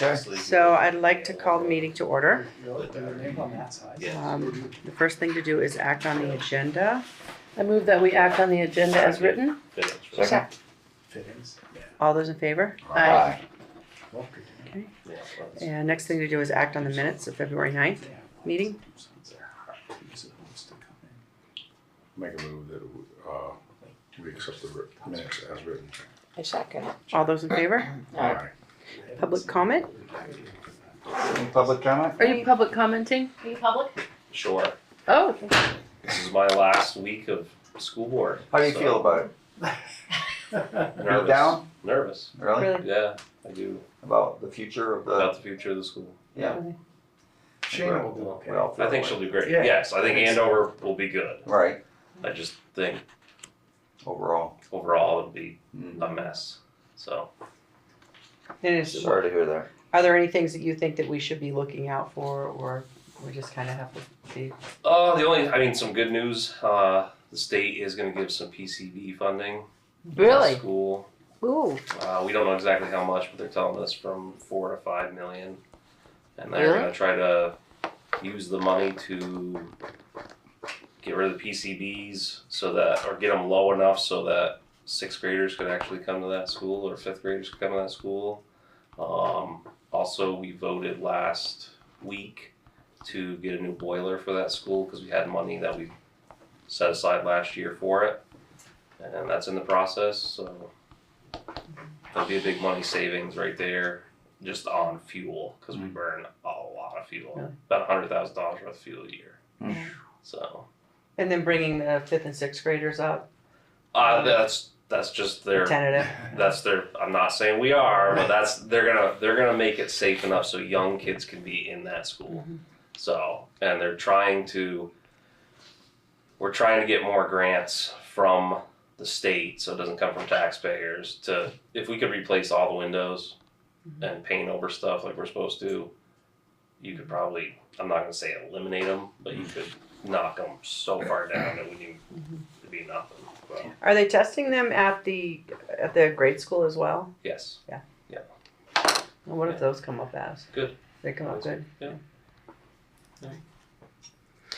Okay. So I'd like to call the meeting to order. Yeah. The first thing to do is act on the agenda. I move that we act on the agenda as written. Second. Fittings. All those in favor? Aye. Okay. And next thing to do is act on the minutes of February 9th meeting. Make a move that we accept the minutes as written. I second it. All those in favor? Aye. Public comment? Any public comment? Are you public commenting? Are you public? Sure. Oh, This is my last week of school board. How do you so feel about it? Nervous. down? Nervous. Really? Really? Yeah, I do. About the future of About the, the future of the school. yeah. Shayna will do okay. We all feel I think that she'll way. do great. Yeah. Yes, I think Andover will be good. Right, I just think overall. overall it'll be Mm. a mess. So And is, Sorry to hear that. are there any things that you think that we should be looking out for, or we just kind of have to see? some good news. The state is going to give some PCB funding to really? school. Ooh. We don't know exactly how much, but they're telling us from 4 to 5 million, and they're Really? going to try to use the money to get rid of the PCBs or get them low enough so that 6th graders could actually come to that school or 5th graders could come to that school. Also, we voted last week to get a new boiler for that school because we had money that we set aside last year for it, and that's in the process. So that'll be a big money savings right there, just on fuel, because we burn a lot of fuel, Really? about $100,000 worth of fuel a year. Mm. So And then bringing the 5th and 6th graders up, that's just their tentative. I'm not saying we are, but they're gonna make it safe enough so young kids can be in that school. Mhm. So, and we're trying to get more grants from the state so it doesn't come from taxpayers to, if we could replace all the windows and paint over stuff like we're supposed to, you could probably, I'm not gonna say eliminate them, but you could knock them so far down that we need to be nothing. So, Are they testing them at the grade school as well? yes. And what if those come up as? Good. They come up good?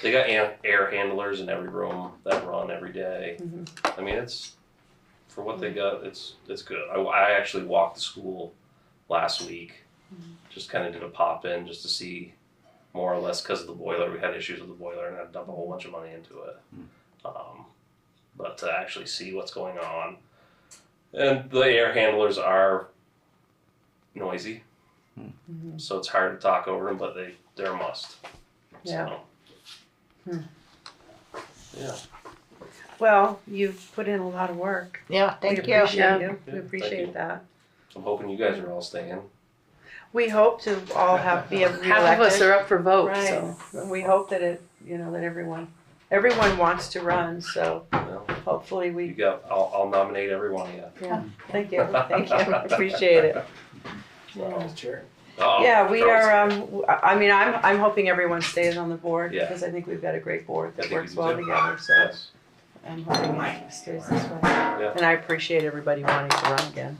They got air handlers in every room that run every day. Mhm. I mean, it's for what they got. It's good. I actually walked the school last week, just kind of did a pop in just to see more or less because of the boiler. We had issues with the boiler and I had to dump a whole bunch of money into it. But to actually see what's going on, and the air handlers are noisy, so it's hard to talk over them, but they're a must. Yeah. So, yeah. Well, you've put in a lot of work. Yeah, We thank you. appreciate Yeah. you. We Yeah, appreciate thank you. that. I'm hoping you guys are all staying. We hope to all be reelected. Half of us are up for vote, Right. so. And we hope that that everyone wants to run. So Well, hopefully we. I'll nominate every one of you. Yeah. Thank you. Thank you. Appreciate it. Chair. Oh, Yeah, we Charles. are. I'm hoping everyone stays on the board Yeah. because I think we've got a great board I that think works we do well too. together. So Yes. I'm hoping it stays this way. And I appreciate everybody wanting to run again.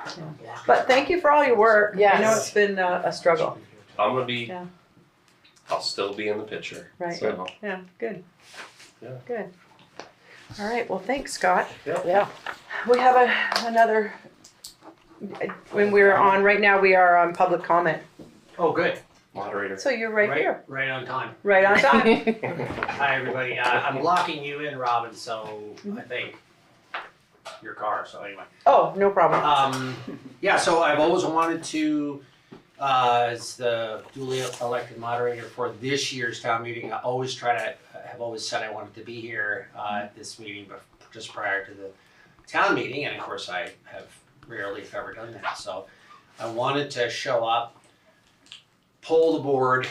So, yeah. But thank you for all your work. I know Yes. it's been a struggle. I'm gonna be. Yeah. I'll still be in the picture. Right. So, Yeah. Good. Yeah. Good. All right. Well, thanks, Scott. Yeah. We have another. When we're on right now, we are on public comment. Oh, good. moderator. So you're right here, Right on time. right on time. Hi, everybody. I'm locking you in, Robin, so I think your car, so anyway. Oh, no problem. Yeah, so I've always wanted to, as the duly elected moderator for this year's town meeting, I always have always said I wanted to be here at this meeting, but just prior to the town meeting, and of course I have rarely, if ever, done that. So I wanted to show up, poll the board,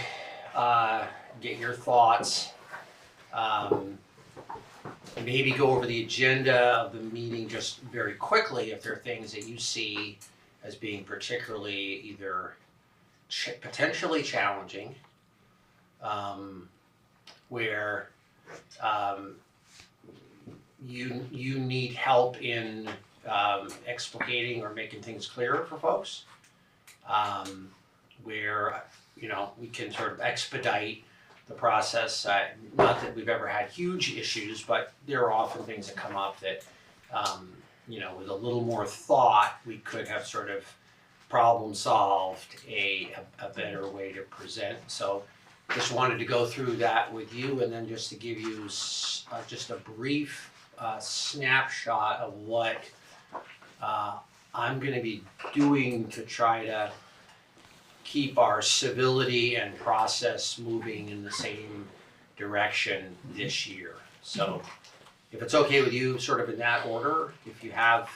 get your thoughts, maybe go over the agenda of the meeting just very quickly if there are things that you see as being particularly either potentially challenging, where you need help in explicating or making things clearer for folks, where, we can sort of expedite the process. Not that we've ever had huge issues, but there are often things that come up that, with a little more thought, we could have sort of problem solved a better way to present. So just wanted to go through that with you, and then just to give you just a brief snapshot of what I'm going to be doing to try to keep our civility and process moving in the same direction this year. So if it's okay with you, sort of in that order, if you have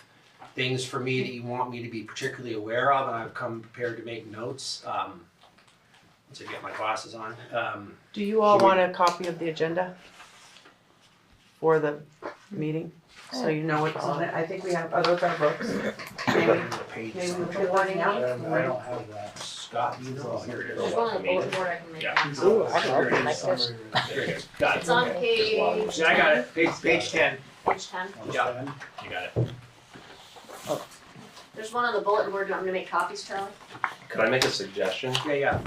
things for me that you want me to be particularly aware of, and I've come prepared to make notes, once I get my glasses on. Do you all want a copy of the agenda for the meeting? So you know what's on it? I think we have, those are books. Maybe we put one out. I don't have that. Scott, you know, here it is. There's one on the bulletin board I can make. Yeah. copies Ooh, of. I can open like this. Here it is. Got it. It's on page. Yeah, I got it. Page 10. Page 10. Yeah, you got it. There's one on the bulletin board. Do you want me to make copies, Charlie? Could I make a suggestion? Yeah.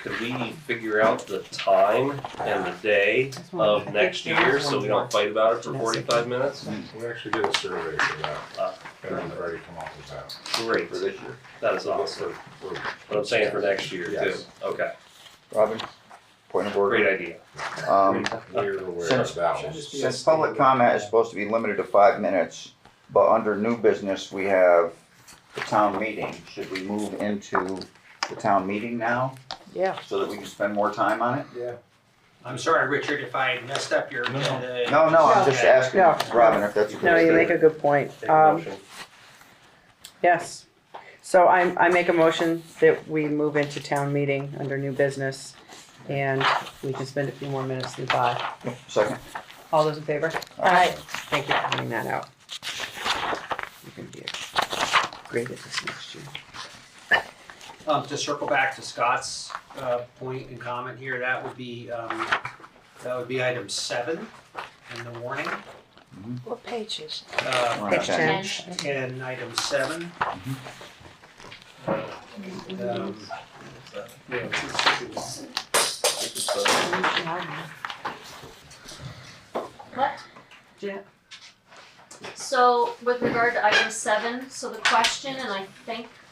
Could we figure out the time and the day of next year so we don't fight about it for 45 minutes? We actually did a survey for that, and we've already come up with that. Great, For this year. that is awesome. But I'm saying for next year too. Yes. Okay, Robin, point of order. great idea. We're aware of that one. Since public comment is supposed to be limited to 5 minutes, but under new business, we have the town meeting. Should we move into the town meeting now Yeah. so that we can spend more time on it? Yeah. I'm sorry, Richard, if I messed up your agenda. No, I'm just asking No. Robin if that's a good No, you idea. make a good point. Take a motion. Yes. So I make a motion that we move into town meeting under new business, and we can spend a few more minutes than 5. Second. All those in favor? Aye. Thank you for pointing that out. You can be great at this next year. To circle back to Scott's point and comment here, that would be item 7 in the warning. What page is it? Page 10. And item 7. What? Yeah. So with regard to item 7, so the question, and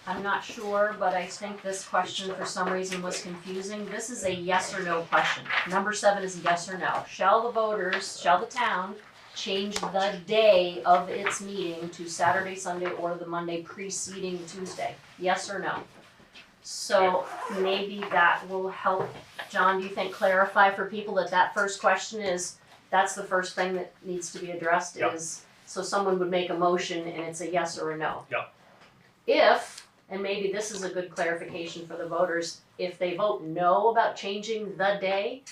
I'm not sure, but I think this question for some reason was confusing. This is a yes or no question. Number 7 is yes or no. Shall the town change the day of its meeting to Saturday, Sunday, or the Monday preceding Tuesday? Yes or no? So maybe that will help, John, do you think clarify for people that first question is, that's the first thing that needs to be addressed Yep. is, so someone would make a motion and it's a yes or a no. Yep. If, and maybe this is a good clarification for the voters, if they vote no about changing the day,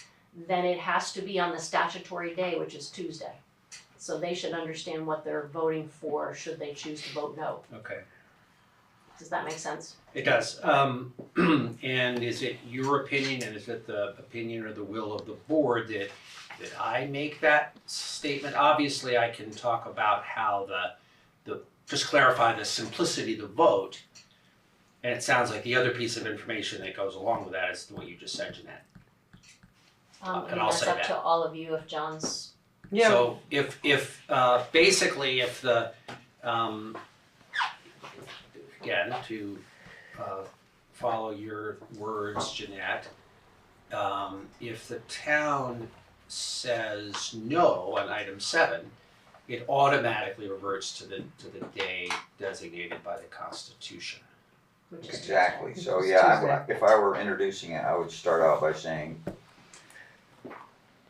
then it has to be on the statutory day, which is Tuesday. So they should understand what they're voting for should they choose to vote no. Okay. Does that make sense? It does. And is it your opinion, and is it the opinion or the will of the board that I make that statement? Obviously, I can talk about how just clarify the simplicity of the vote. And it sounds like the other piece of information that goes along with that is what you just said, Jeanette. I And mean, I'll that's say up that. to all of you if John's, Yeah. So if basically if the, again, to follow your words, Jeanette, if the town says no on item 7, it automatically reverts to the day designated by the Constitution. which is Exactly. Tuesday. So It's yeah, Tuesday. if I were introducing it, I would start out by saying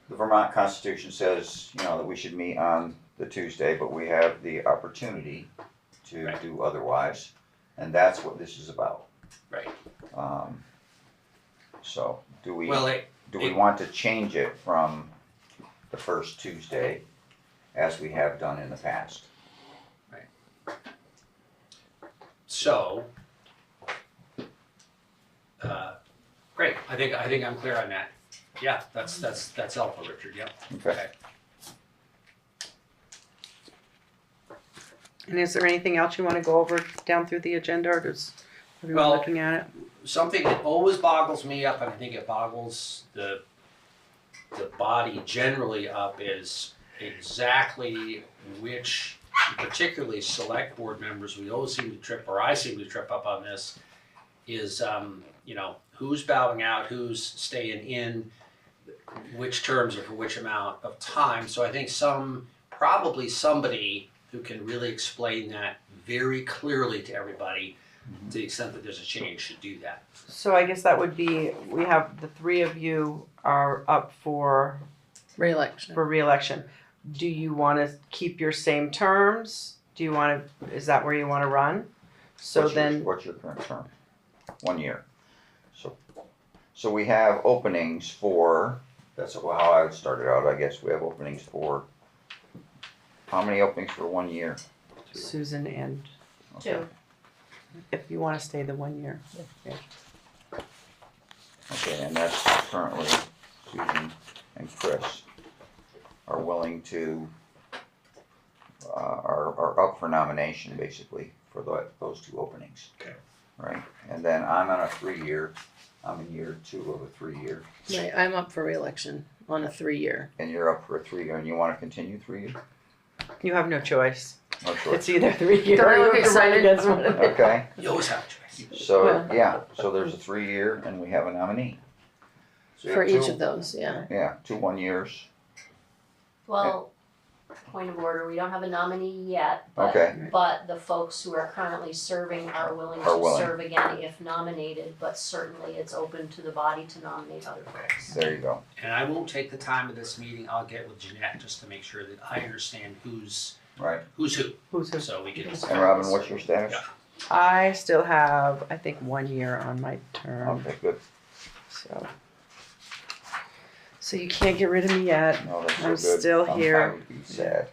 the Vermont Constitution says, that we should meet on the Tuesday, but we have the opportunity to Right. do otherwise, and that's what this is about. Right. So do we Well, want to change it from the first Tuesday as we have done in the past? so, great. I think I'm clear on that. Yeah, that's helpful, Richard. Yep. Okay. And is there anything else you want to go over down through the agenda, or does Everyone Well- looking at it? Something that always boggles me up, and I think it boggles the body generally up, is exactly which, particularly select board members, we always seem to trip, or I seem to trip up on this, is, who's bowing out, who's staying in, which terms are for which amount of time. So I think probably somebody who can really explain that very clearly to everybody, to the extent that there's a change, should do that. So I guess that would be, we have, the three of you are up for Re-election. reelection. Do you want to keep your same terms? Do you want to, is that where you want to run? So What's your current term? 1 year. So we have openings for, that's how I would start it out, I guess. We have openings for, how many openings for 1 year? Susan and, Okay. 2. if you want to stay the 1 year. Yeah. Okay, and that's currently Susan and Chris are willing to, are up for nomination basically for those 2 openings. Okay. Right, and then I'm on a 3-year, I'm in year 2 of a 3-year, Right, I'm up for re-election on a 3-year. and you're up for a 3-year, and you wanna continue 3 years? You have no choice. No choice. It's either 3 year Don't or I you look have to run excited? against one of it. Okay, You always have a choice. so, Well- yeah, so there's a 3-year, and we have a nominee. So you For have each 2 of those, yeah. Yeah, 2 1-years, Well, point of order, we don't have a nominee yet, okay, but the folks who are currently serving are willing Are to willing. serve again if nominated, but certainly it's open to the body to nominate other folks. there you go. And I won't take the time of this meeting, I'll get with Jeanette just to make sure that I understand who's Right, who, Who's who? so we can. and Robin, what's your status? I still have, I think, 1 year on my term. Okay, good, So you can't get rid of me yet. no, that's so I'm good. still here. I would be sad.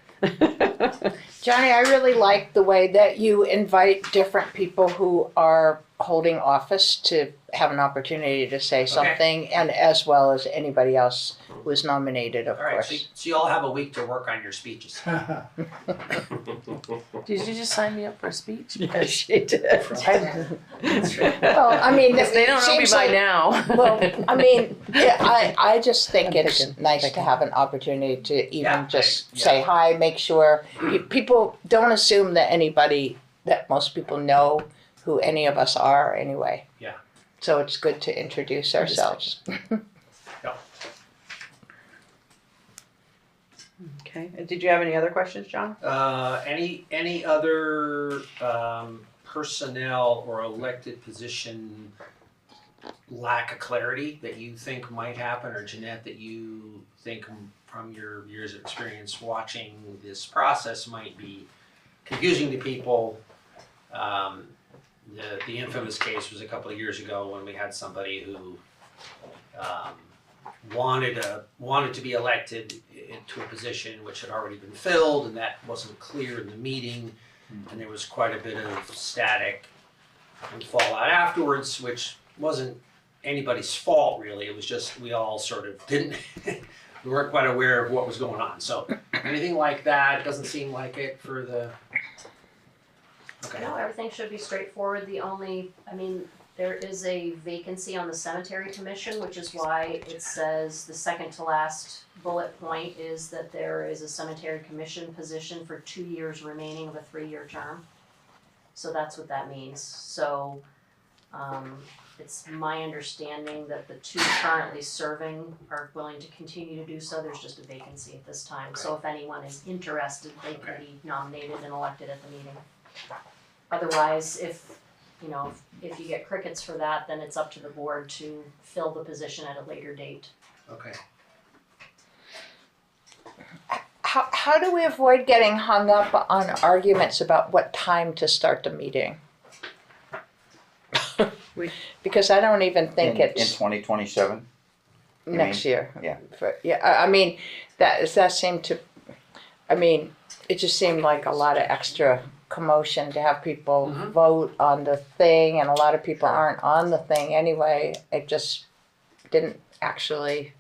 Johnny, I really like the way that you invite different people who are holding office to have an opportunity to say something, and as well as anybody else who is nominated, of All right, course. so you all have a week to work on your speeches. Did you just sign me up for a speech? Yes, she did. Well, I mean, Because they don't know me seems by like- now. Well, I mean, I just think I'm it's thinking. nice to have an opportunity to Yeah, even just yeah. say hi, make sure. People don't assume that most people know who any of us are anyway. Yeah. So it's good to introduce ourselves. Okay, did you have any other questions, John? Any other personnel or elected position lack of clarity that you think might happen, or Jeanette, that you think from your years of experience watching this process might be confusing to people? The infamous case was a couple of years ago when we had somebody who wanted to be elected to a position which had already been filled, and that wasn't clear in the meeting, and there was quite a bit of static and fallout afterwards, which wasn't anybody's fault really. It was just we all sort of didn't we weren't quite aware of what was going on. So anything like that, doesn't seem like it for the. Okay. No, everything should be straightforward. There is a vacancy on the cemetery commission, which is why it says the second to last bullet point is that there is a cemetery commission position for 2 years remaining of a 3-year term. So that's what that means. So, it's my understanding that the 2 currently serving are willing to continue to do so. There's just a vacancy at this time. So if anyone is interested, they can be nominated and elected at the meeting. Otherwise, if you get crickets for that, then it's up to the board to fill the position at a later date. Okay. How do we avoid getting hung up on arguments about what time to start the meeting? Because I don't even think In it's 2027, you next mean? year. Yeah. I mean, that seemed to, it just seemed like a lot of extra commotion to have people Mhm. vote on the thing, and a lot of people aren't on the thing anyway. It just didn't actually,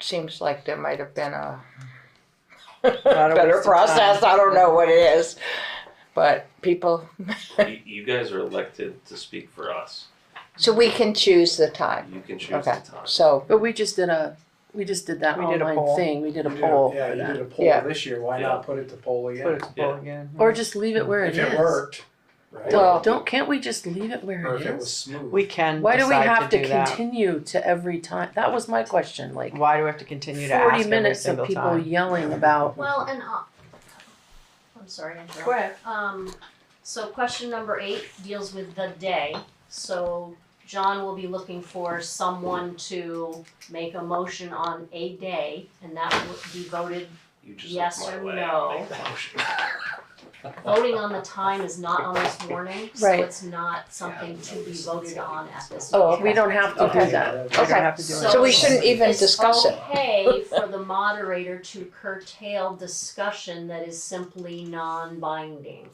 seems like there might have been a Lot of better waste of process. time. I don't know what it is. but people, You guys are elected to speak for us. so we can choose the time. You can choose Okay. the time. So, But We just did that We did a online poll. thing. We did a You poll yeah, for you that. did a poll Yeah. this year. Why Yeah. not put it to poll again? Put it to poll Yeah. again. Or just leave it where if it is. it worked, right? Well- Can't we just leave it where or it if it was is? smooth. We can Why do we decide have to do that. continue to every time? That was my question. Like Why do we have to continue to ask 40 every minutes of single people time? yelling about. Well, and, I'm sorry, I interrupted. Go ahead. So question number 8 deals with the day. So John will be looking for someone to make a motion on a day, and that would be voted. You just Yes look my or way. no? I'll make the motion. Voting on the time is not on this warning, so Right. it's not something to be voted on at this Oh, meeting. We don't have to Okay. do that. We don't have to do it. So we shouldn't even discuss it. It's okay for the moderator to curtail discussion that is simply non-binding.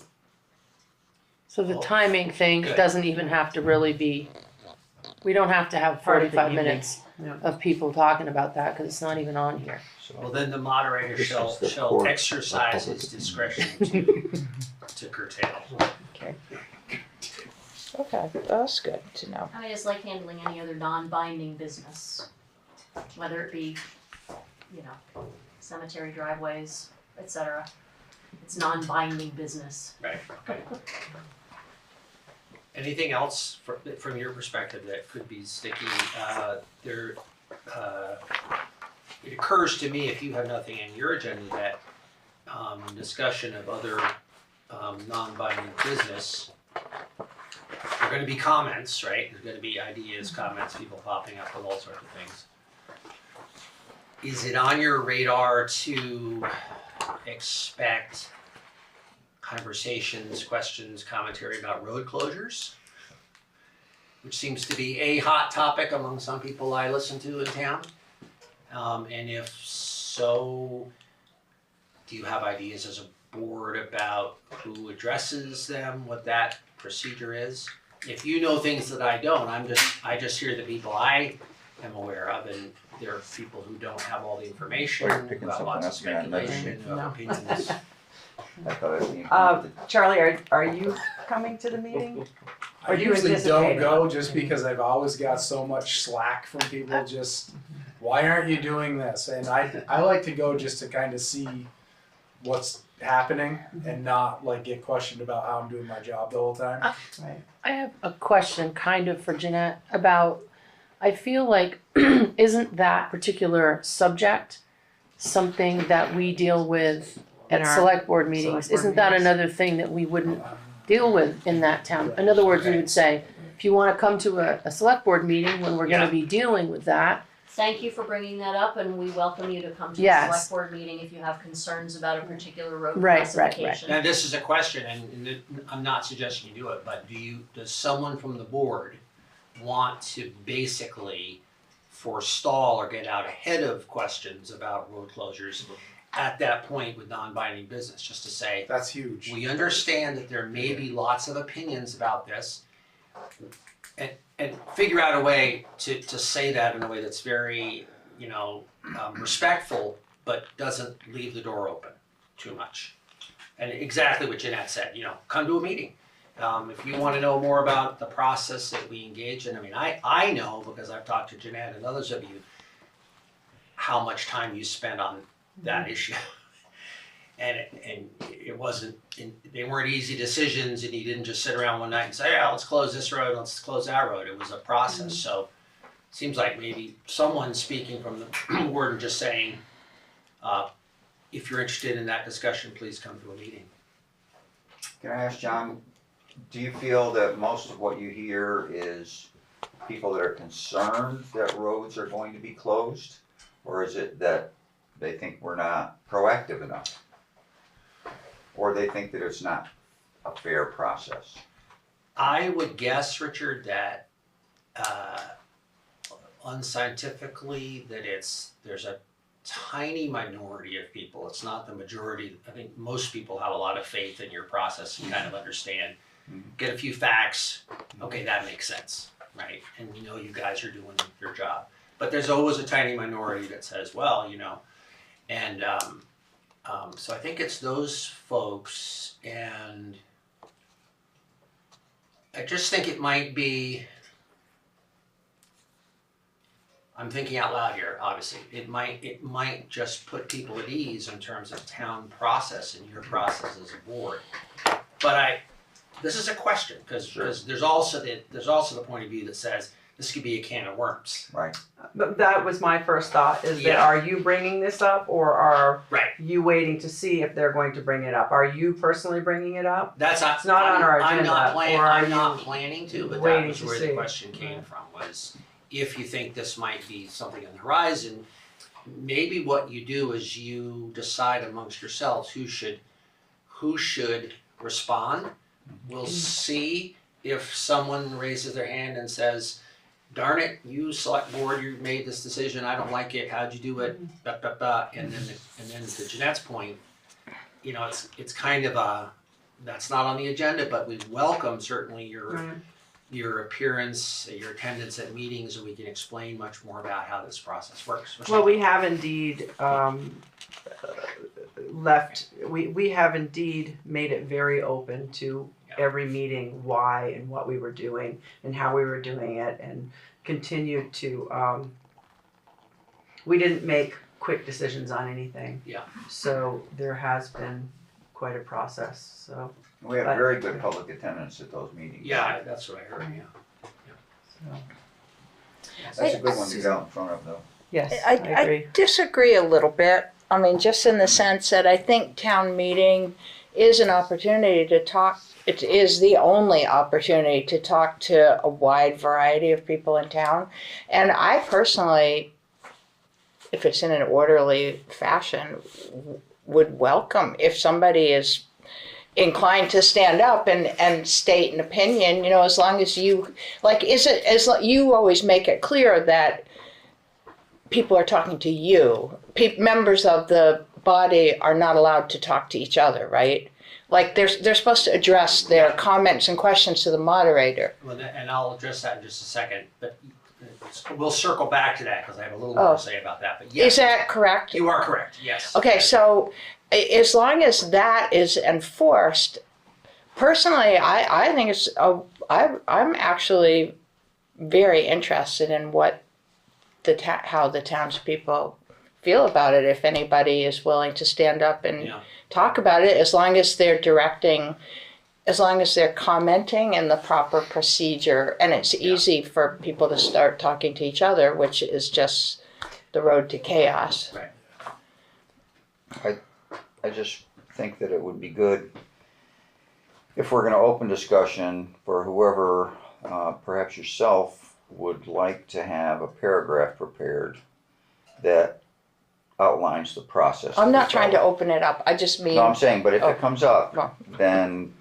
So the timing thing Good. doesn't even have to really be. We don't have to have Part of the 45 evening. minutes Yeah. of people talking about that because it's not even on here. Well, then the moderator This shall, is the shall court. exercise his discretion to curtail. okay, that's good to know. I mean, it's like handling any other non-binding business, whether it be, cemetery driveways, etc. It's non-binding business. Right, okay. Anything else from your perspective that could be sticky? It occurs to me, if you have nothing in your agenda, that discussion of other non-binding business, there are going to be comments, right? There's going to be ideas, comments, people popping up with all sorts of things. Is it on your radar to expect conversations, questions, commentary about road closures? Which seems to be a hot topic among some people I listen to in town. And if so, do you have ideas as a board about who addresses them, what that procedure is? If you know things that I don't, I just hear the people I am aware of, and there are people who don't have all the information, Are you picking who have lots of something up, man? speculation, who have No. opinions. I thought it Charlie, are you coming to the meeting? I Or do you usually don't anticipate go it? just because I've always got so much slack from people. Just why aren't you doing this? And I like to go just to kind of see what's happening and not like get questioned about how I'm doing my job the whole time. Right. I have a question kind of for Jeanette about, I feel like, isn't that particular subject something that we deal with In at our select board meetings? select board Isn't that meetings. another thing that we wouldn't deal with in that town? In other words, we would say, if you wanna come to a select board meeting when we're gonna Yeah. be dealing with that, Thank you for bringing that up, and we welcome you to come to the Yes. select board meeting if you have concerns about a particular road Right, right, classification. Now, this is a question, and I'm not suggesting you do it, but does someone from the board want to basically forestall or get out ahead of questions about road closures at that point with non-binding business, just to say, That's huge. we understand that there may be lots of opinions about this, and figure out a way to say that in a way that's very, respectful, but doesn't leave the door open too much. And exactly what Jeanette said, come to a meeting. If you want to know more about the process that we engage in, I know, because I've talked to Jeanette and others of you, how much time you spend on that issue. And it wasn't, they weren't easy decisions, and you didn't just sit around one night and say, yeah, let's close this road, let's close that road. It was a process. So it seems like maybe someone speaking from the board and just saying, if you're interested in that discussion, please come to a meeting. Can I ask John, do you feel that most of what you hear is people that are concerned that roads are going to be closed? Or is it that they think we're not proactive enough? Or they think that it's not a fair process? I would guess, Richard, that unscientifically that there's a tiny minority of people. It's not the majority. I think most people have a lot of faith in your process and kind of understand. Get a few facts. Okay, that makes sense, right? And you guys are doing your job. But there's always a tiny minority that says, well, and so I think it's those folks, and I just think it might be, I'm thinking out loud here, obviously. It might just put people at ease in terms of town process and your process as a board. But this is a question, because there's also the point of view that says this could be a can of worms. Right. But that was my first thought, is that Yeah. are you bringing this up, or are Right. you waiting to see if they're going to bring it up? Are you personally bringing it up? That's not, It's not on our I'm not agenda, or are I'm not you planning to, but that waiting was to where see? the question came from, was if you think this might be something on the horizon, maybe what you do is you decide amongst yourselves who should respond. We'll see if someone raises their hand and says, darn it, you select board, you made this decision, I don't like it, how'd you do it, and then to Jeanette's point, you know, it's kind of that's not on the agenda, but we welcome certainly your appearance, your attendance at meetings, and we can explain much more about how this process works. Well, we have indeed we have indeed made it very open to every meeting why and what we were doing and how we were doing it, and continued to, we didn't make quick decisions on anything. Yeah. So there has been quite a process, so. We had very good public attendance at those meetings. Yeah, that's what I heard, yeah. That's a good one to get out in front of, though. Yes, I agree. I disagree a little bit. I mean, just in the sense that I think town meeting is an opportunity to talk. It is the only opportunity to talk to a wide variety of people in town. And I personally, if it's in an orderly fashion, would welcome if somebody is inclined to stand up and state an opinion, you know, as long as you, like, you always make it clear that people are talking to you. Members of the body are not allowed to talk to each other, right? Like, they're supposed to address their comments and questions to the moderator. Well, and I'll address that in just a second, but we'll circle back to that because I have a little more to say about that. But yes, Is that correct? you are correct. Yes. Okay, so as long as that is enforced, personally, I think it's I'm actually very interested in what how the townspeople feel about it. If anybody is willing to stand up and talk about it, as long as they're commenting in the proper procedure, and it's easy for people to start talking to each other, which is just the road to chaos. Right. I just think that it would be good if we're going to open discussion for whoever, perhaps yourself, would like to have a paragraph prepared that outlines the process. I'm not trying to open it up. I just mean. No, I'm saying, but if it comes up, Well. then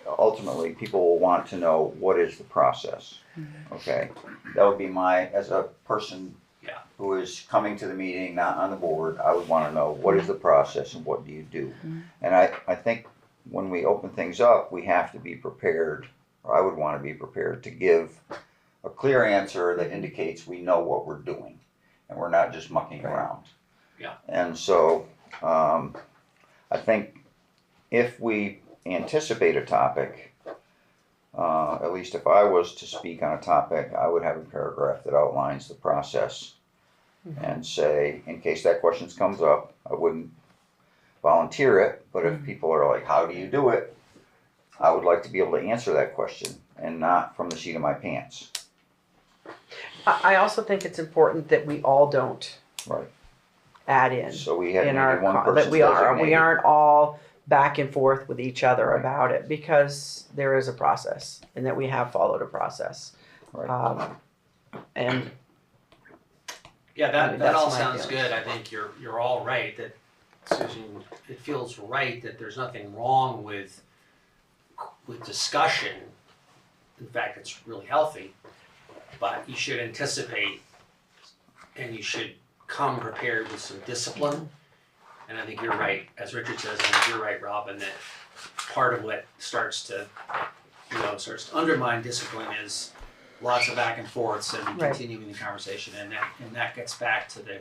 ultimately people will want to know what is the process. Okay, that would be as a person who is coming to the meeting, not on the board, I would want to know what is the process and what do you do. And I think when we open things up, we have to be prepared, or I would want to be prepared to give a clear answer that indicates we know what we're doing and we're not just mucking around. Yeah. And so I think if we anticipate a topic, at least if I was to speak on a topic, I would have a paragraph that outlines the process and say, in case that question comes up, I wouldn't volunteer it, but if people are like, how do you do it? I would like to be able to answer that question and not from the seat of my pants. I also think it's important that we all don't add in. So we had in maybe our one person that we designated. aren't all back and forth with each other about it, because there is a process, and that we have followed a process. And Yeah, that that's all my sounds feeling. good. I think you're all right that, Susan, it feels right that there's nothing wrong with discussion. In fact, it's really healthy, but you should anticipate and you should come prepared with some discipline. And I think you're right, as Richard says, I think you're right, Robin, that part of what starts to undermine discipline is lots of back and forths and continuing the conversation, and that gets back to the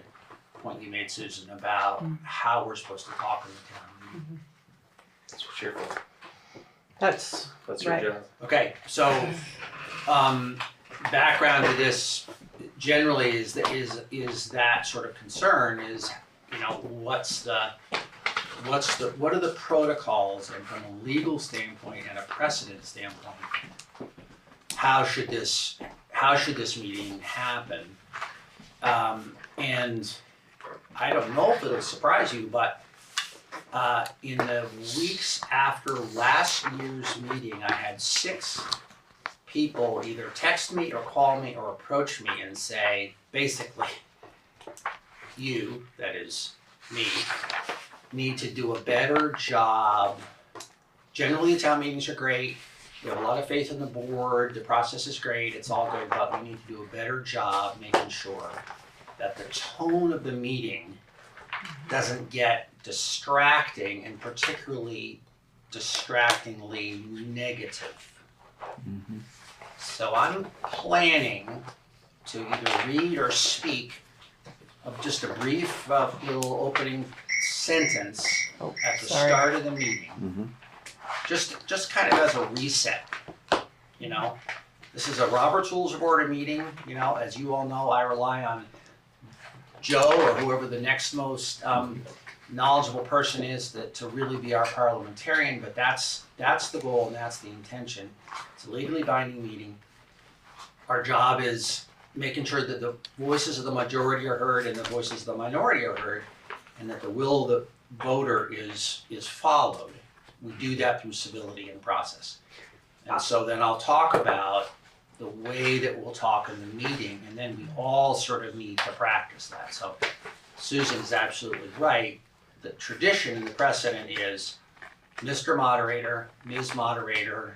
point you made, Susan, about how we're supposed to talk in the town. That's what you're for. That's That's your Right. job. Okay, so, background to this generally is that sort of concern is, what are the protocols, and from a legal standpoint and a precedent standpoint, how should this meeting happen? And I don't know if it'll surprise you, but in the weeks after last year's meeting, I had 6 people either text me or call me or approach me and say, basically, you, that is me, need to do a better job. Generally, the town meetings are great. We have a lot of faith in the board. The process is great. It's all good, but we need to do a better job making sure that the tone of the meeting doesn't get distracting, and particularly distractingly negative. So I'm planning to either read or speak of just a brief little opening sentence at the start of the meeting. Just kind of as a reset, This is a Robert's Rules of Order meeting, as you all know, I rely on Joe or whoever the next most knowledgeable person is to really be our parliamentarian, but that's the goal and that's the intention. It's a legally binding meeting. Our job is making sure that the voices of the majority are heard and the voices of the minority are heard, and that the will of the voter is followed. We do that through civility and process. And so then I'll talk about the way that we'll talk in the meeting, and then we all sort of need to practice that. So Susan's absolutely right. The tradition and the precedent is Mr. Moderator, Ms. Moderator.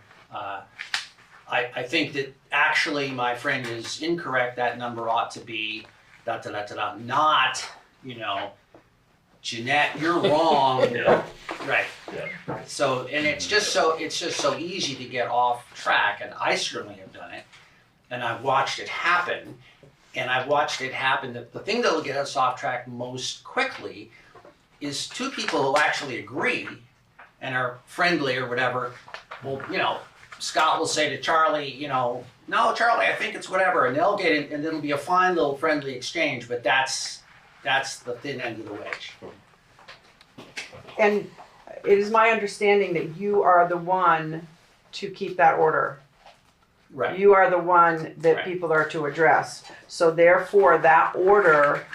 I think that actually my friend is incorrect. That number ought to be not, Jeanette, you're wrong. Yeah. Right. Yeah. So, and it's just so easy to get off track, and I certainly have done it, and I've watched it happen, the thing that'll get us off track most quickly is 2 people who actually agree and are friendly or whatever. Well, Scott will say to Charlie, no, Charlie, I think it's whatever, and they'll get it, and it'll be a fine little friendly exchange, but that's the thin end of the wedge. And it is my understanding that you are the one to keep that order. Right. You are the one that Right. people are to address. So therefore, that order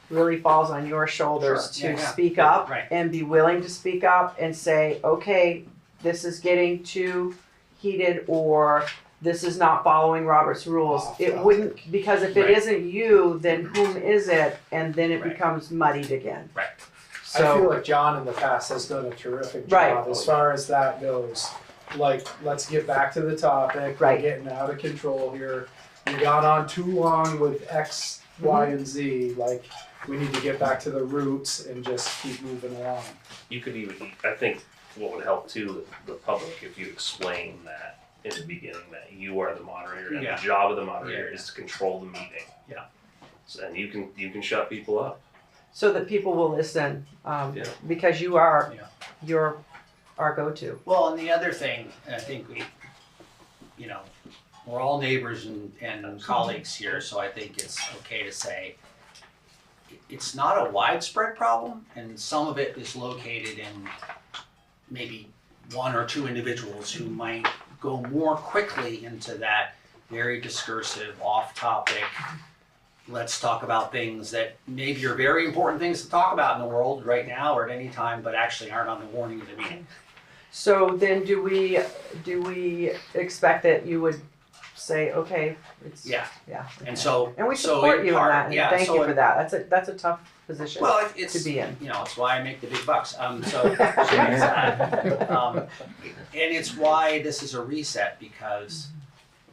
really falls on your shoulders Sure. to Yeah. speak up Right. and be willing to speak up and say, okay, this is getting too heated, or this is not following Robert's rules. It wouldn't, because if it Right. isn't you, then whom is it? And then it Right. becomes muddied again. Right. I feel So, like John in the past has done a terrific Right. job as far as that goes. Like, let's get back to the topic. Right. We're getting out of control here. You got on too long with X, Y, and Z. Like, we need to get back to the roots and just keep moving along. You could even, I think what would help too, the public, if you explain that in the beginning, that you are the moderator, and Yeah. the job of the moderator Yeah. is to control the meeting. Yeah. So, and you can shut people up. so that people will listen, Yeah. because you are, Yeah. you're our go-to. Well, and the other thing, I think we're all neighbors and colleagues here, so I think it's okay to say it's not a widespread problem, and some of it is located in maybe 1 or 2 individuals who might go more quickly into that very discursive, off-topic, let's talk about things that maybe are very important things to talk about in the world right now or at any time, but actually aren't on the warning of the meeting. So then do we expect that you would say, okay, it's, Yeah. yeah. And so, And we so support in you in part, that, and yeah, thank so you in- for that. That's a tough position Well, to it's, be in. it's why I make the big bucks. And it's why this is a reset, because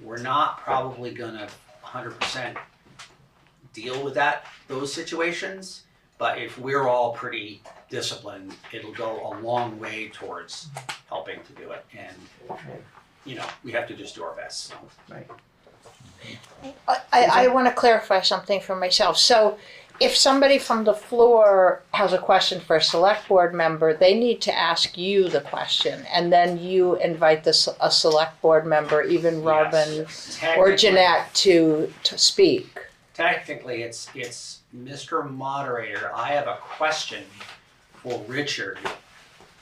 we're not probably gonna 100% deal with those situations, but if we're all pretty disciplined, it'll go a long way towards helping to do it. And, we have to just do our best, so. I want to clarify something for myself. So if somebody from the floor has a question for a select board member, they need to ask you the question, and then you invite a select board member, even Robin Yes. or Technically- Jeanette, to speak. Technically, it's Mr. Moderator, I have a question for Richard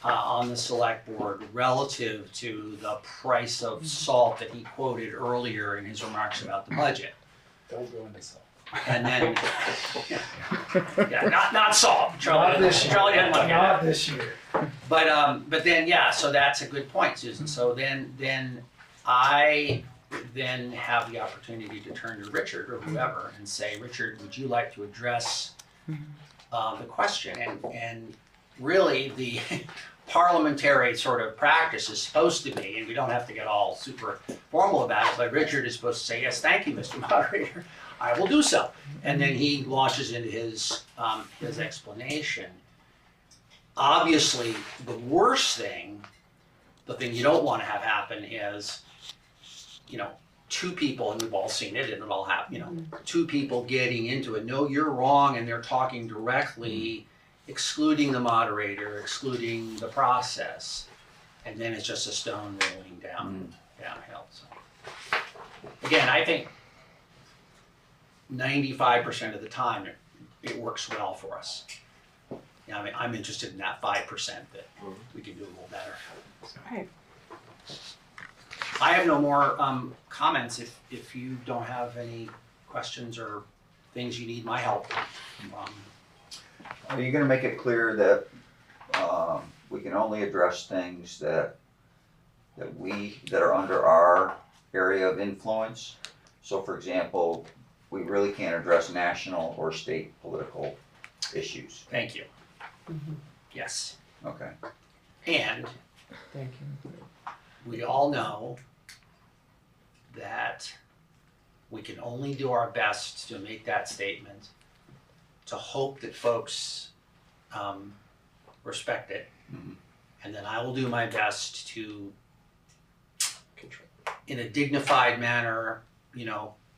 on the select board relative to the price of salt that he quoted earlier in his remarks about the budget. Don't go into salt. And then, yeah, not salt. Charlie doesn't want to get Not that. this year. But then, yeah, so that's a good point, Susan. So then I then have the opportunity to turn to Richard or whoever and say, Richard, would you like to address the question? And really, the parliamentary sort of practice is supposed to be, and we don't have to get all super formal about it, but Richard is supposed to say, yes, thank you, Mr. Moderator, I will do so. And then he launches into his explanation. Obviously, the worst thing, the thing you don't want to have happen is, two people, and we've all seen it, and it all happen, two people getting into it. No, you're wrong, and they're talking directly, excluding the moderator, excluding the process, and then it's just a stone rolling downhill. So, again, I think 95% of the time it works well for us. I mean, I'm interested in that 5% that we can do a little better. Right. I have no more comments if you don't have any questions or things you need my help. Are you gonna make it clear that we can only address things that are under our area of influence? So for example, we really can't address national or state political issues. Thank you. Yes. Okay. And Thank you. we all know that we can only do our best to make that statement, to hope that folks respect it. Mhm. And then I will do my best to, in a dignified manner,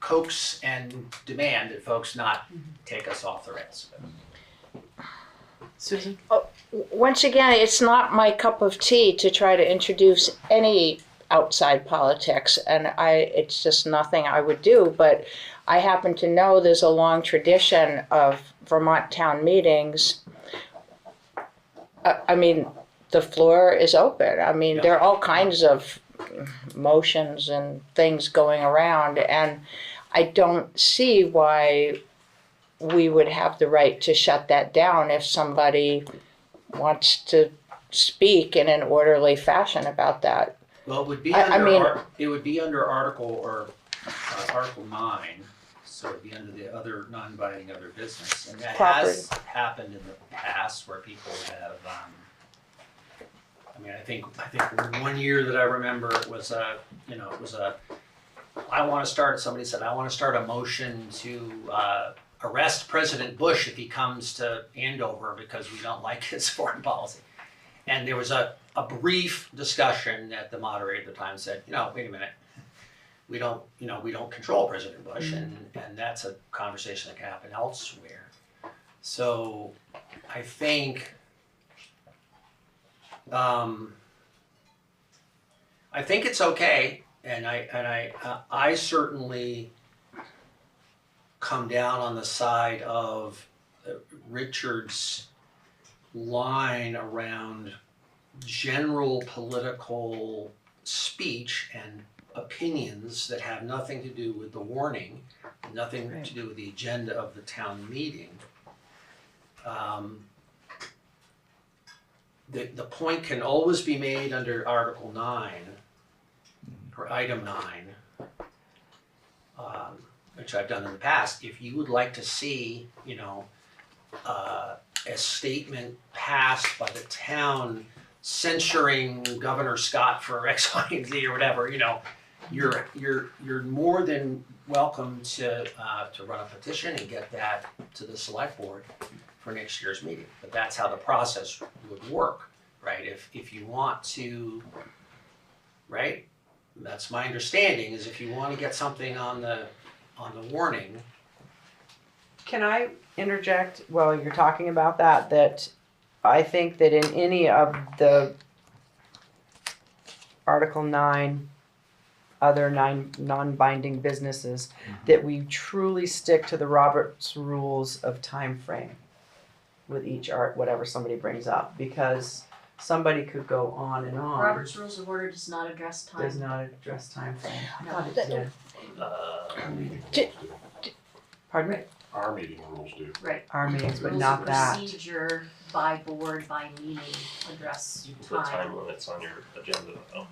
coax and demand that folks not take us off the rails. Susan? Once again, it's not my cup of tea to try to introduce any outside politics, and it's just nothing I would do, but I happen to know there's a long tradition of Vermont town meetings. I mean, the floor is open. I mean, there are all kinds of motions and things going around, and I don't see why we would have the right to shut that down if somebody wants to speak in an orderly fashion about that. Well, it would be under Article 9, so it'd be under the other non-binding other business, and that has happened in the past where people have. I think one year that I remember it was somebody said I want to start a motion to arrest President Bush if he comes to Andover because we don't like his foreign policy. And there was a brief discussion that the moderator at the time said, wait a minute, we don't control President Bush, and that's a conversation that can happen elsewhere. So I think it's okay, and I certainly come down on the side of Richard's line around general political speech and opinions that have nothing to do with the warning, nothing to do with the agenda of the town meeting. The point can always be made under Article 9 or Item 9, which I've done in the past. If you would like to see, a statement passed by the town censuring Governor Scott for X, Y, and Z or whatever, you're more than welcome to run a petition and get that to the select board for next year's meeting. But that's how the process would work, right? If you want to, right? That's my understanding, is if you want to get something on the warning, Can I interject while you're talking about that? That I think that in any of the Article 9, other 9 non-binding businesses, that we truly stick to the Robert's rules of time frame with each whatever somebody brings up, because somebody could go on and on. Robert's Rules of Order does not address time. Does not address time frame. I No. thought it did. Pardon me? Our meeting rules do. Right. Our meetings, but Rules not of that. procedure by board, by meeting, address You can put time. time limits on your agenda though.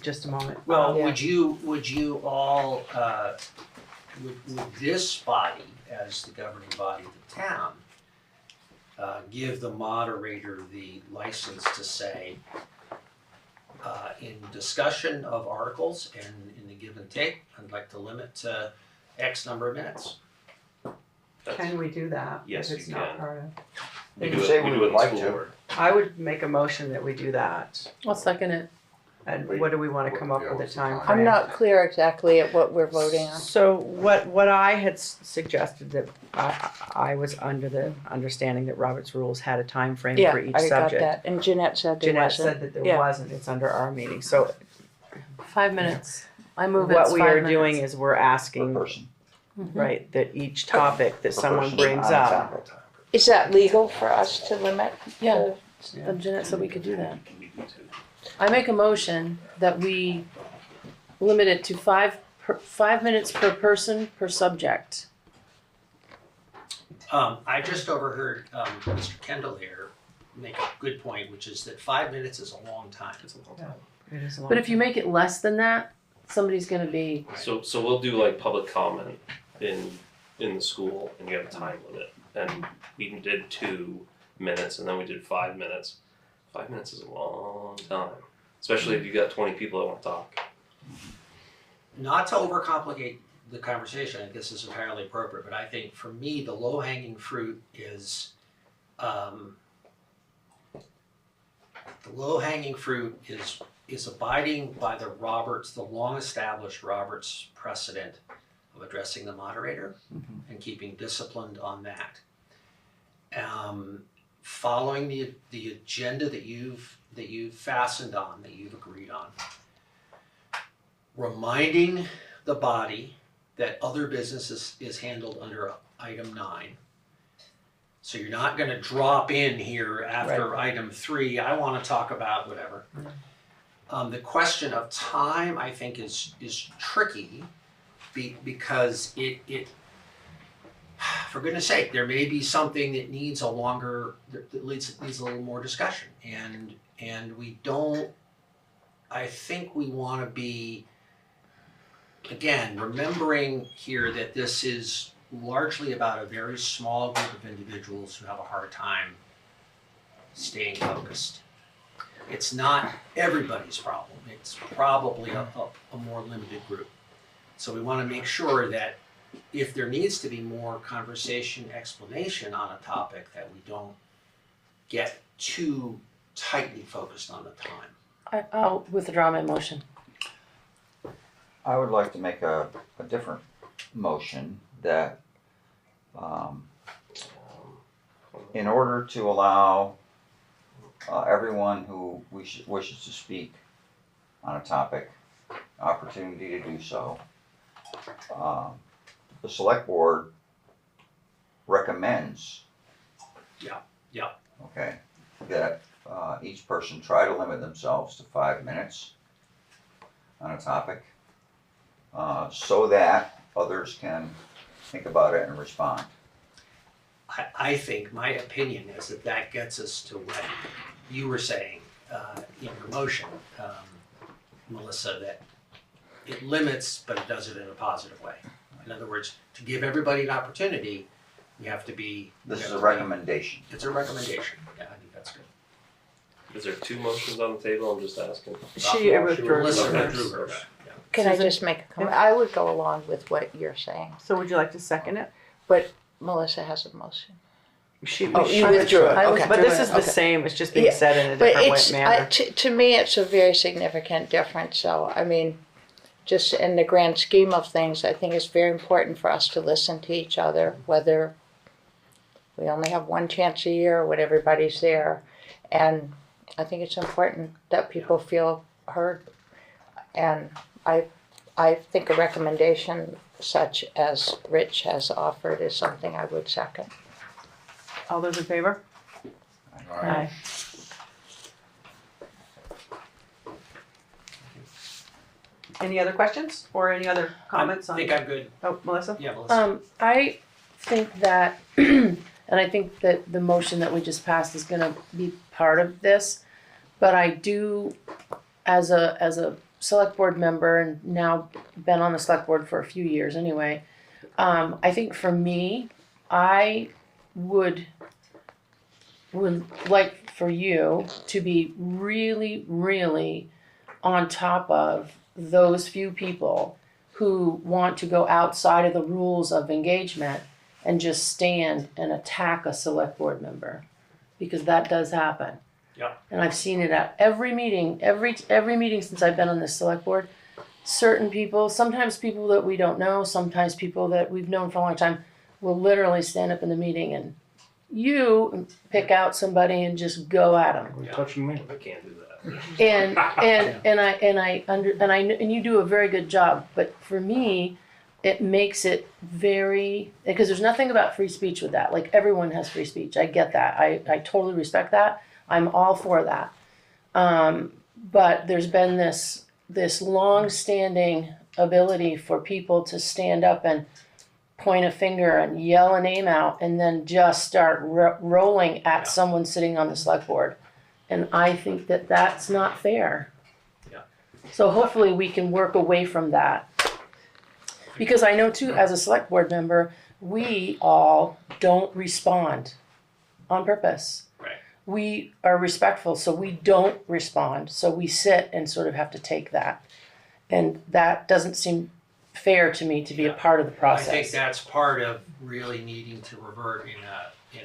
Just a moment. Well, Yeah. would you all, would this body, as the governing body of the town, give the moderator the license to say, in discussion of articles and in the give and take, I'd like to limit to X number of minutes? Can we do that? Yes, if it's you not can. part of? We You do say it, we we do it would in the like school to. board. I would make a motion that we do that. I'll second it. And what do we want to come up Yeah, with a what's the time time? frame? I'm not clear exactly at what we're voting on. So what I had suggested, that I was under the understanding that Robert's rules had a time frame Yeah, for each I got subject. that. And Jeanette said there Jeanette wasn't. said that there Yeah. wasn't. It's under our meeting. So 5 minutes. I move it. what we are doing is we're Per asking, person. right, that each topic that Per someone person brings on a up. topic. Is that legal for us to limit? Yeah. Yeah. Jeanette said we could do that. We do too. I make a motion that we limit it to 5 minutes per person per subject. I just overheard Mr. Kendall here make a good point, which is that 5 minutes is a long time. It's a long time. It is a long But if you time. make it less than that, somebody's gonna be, So we'll do like public comment in the school and you have a time limit. And we did 2 minutes and then we did 5 minutes. 5 minutes is a long time. Especially if you got 20 people that want to talk. Not to overcomplicate the conversation, I think this is entirely appropriate, but I think for me, the low-hanging fruit is, is abiding by the long-established Roberts precedent of addressing the moderator and keeping disciplined on that. Following the agenda that you've fastened on, that you've agreed on. Reminding the body that other business is handled under item 9. So you're not gonna drop in here after item 3, I wanna talk about whatever. The question of time, I think, is tricky because it for goodness sake, there may be something that needs a longer, that needs a little more discussion. And we don't, I think we wanna be, again, remembering here that this is largely about a very small group of individuals who have a hard time staying focused. It's not everybody's problem, it's probably a more limited group. So we wanna make sure that if there needs to be more conversation, explanation on a topic, that we don't get too tightly focused on the time. I'll withdraw my motion. I would like to make a different motion that, in order to allow everyone who wishes to speak on a topic, opportunity to do so, the select board recommends. Yeah. Okay, that each person try to limit themselves to 5 minutes on a topic, so that others can think about it and respond. I think my opinion is that gets us to what you were saying in your motion, Melissa, that it limits, but it does it in a positive way. In other words, to give everybody an opportunity, you have to be. This is a recommendation. It's a recommendation. Yeah, I think that's good. Is there 2 motions on the table? I'm just asking. She withdrew Melissa hers. withdrew hers. Yeah. Can I Susan? just make a comment? I would go along with what you're saying, So would you like to second it? but Melissa has a motion. She Oh, you withdrew it, I okay. But this is the Okay. same, it's just being Yeah, said in a But different it's, manner. to me, it's a very significant difference, so, I mean, just in the grand scheme of things, I think it's very important for us to listen to each other, whether we only have one chance a year when everybody's there. And I think it's important that people feel heard. And I think a recommendation such as Rich has offered is something I would second. All those in favor? Aye. Any other questions or any other comments I on? think I'm good. Oh, Melissa? Yeah, Melissa. I think that, and I think that the motion that we just passed is gonna be part of this, but I do, as a select board member, and now been on the select board for a few years anyway, I think for me, I would like for you to be really, really on top of those few people who want to go outside of the rules of engagement and just stand and attack a select board member, because that does happen. Yeah. And I've seen it at every meeting, every meeting since I've been on this select board. Certain people, sometimes people that we don't know, sometimes people that we've known for a long time, will literally stand up in the meeting and you pick out somebody and just go at them. You're touching me. I can't do that. And you do a very good job, but for me, it makes it very, because there's nothing about free speech with that. Like, everyone has free speech. I get that. I totally respect that. I'm all for that. But there's been this long-standing ability for people to stand up and point a finger and yell a name out and then just start rolling at someone sitting on the select board. And I think that that's not fair. Yeah. So hopefully we can work away from that. Because I know too, as a select board member, we all don't respond on purpose. Right. We are respectful, so we don't respond. So we sit and sort of have to take that. And that doesn't seem fair to me to be a part of the process. I think that's part of really needing to revert in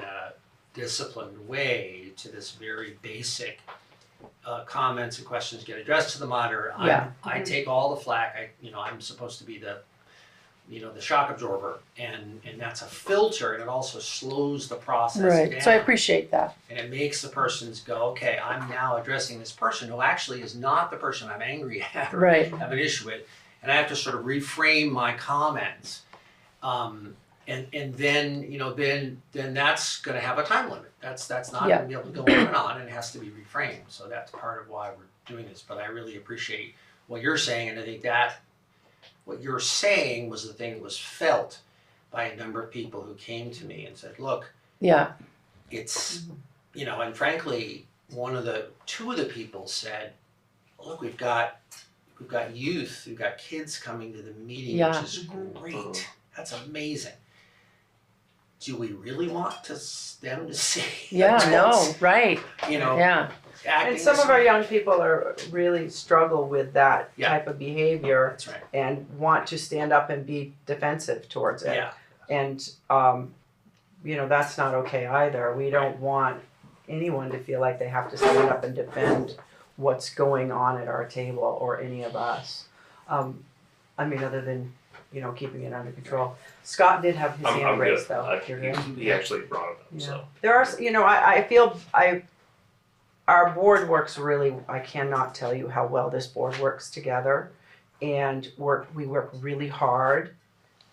a disciplined way to this very basic comments and questions get addressed to the moderator. Yeah. I take all the flack. I'm supposed to be the shock absorber, and that's a filter, and it also slows the process Right. down. So I appreciate that. And it makes the persons go, okay, I'm now addressing this person who actually is not the person I'm angry at or Right. have an issue with, and I have to sort of reframe my comments. And then that's going to have a time limit. That's not going to be able to go on and on, and it has to be reframed. So that's part of why we're doing this. But I really appreciate what you're saying, and I think that what you're saying was the thing that was felt by a number of people who came to me and said, look, Yeah. it's, and frankly, two of the people said, look, we've got youth, we've got kids coming to the meeting, Yeah. which is great. That's amazing. Do we really want them to see? Yeah, no, adults, right. acting And some as- of our young people are really struggle with that Yeah. type of behavior That's right. and want to stand up and be defensive towards it. Yeah. And, that's not okay either. We don't want anyone to feel like they have to stand up and defend what's going on at our table or any of us. Other than, keeping it under control. Scott did have his I'm hand good. raised though. You're good? He actually brought it up, Yeah. so. There are, I feel our board works really, I cannot tell you how well this board works together. And we work really hard,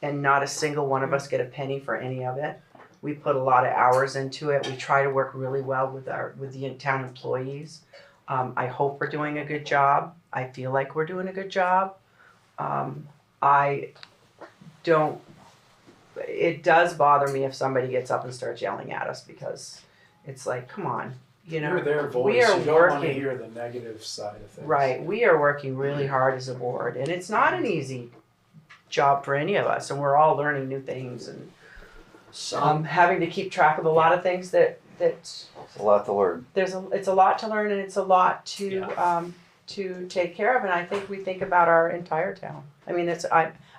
and not a single one of us get a penny for any of it. We put a lot of hours into it. We try to work really well with the town employees. I hope we're doing a good job. I feel like we're doing a good job. It does bother me if somebody gets up and starts yelling at us, because it's like, come on, You're their voice. we are You don't want to working. hear the negative side of things. Right, we are working really hard as a board, and it's not an easy job for any of us, and we're all learning new things and having to keep track of a lot of things that It's a lot to learn. it's a lot to learn, and it's a lot to take care of, and I think we think about our entire town. I mean,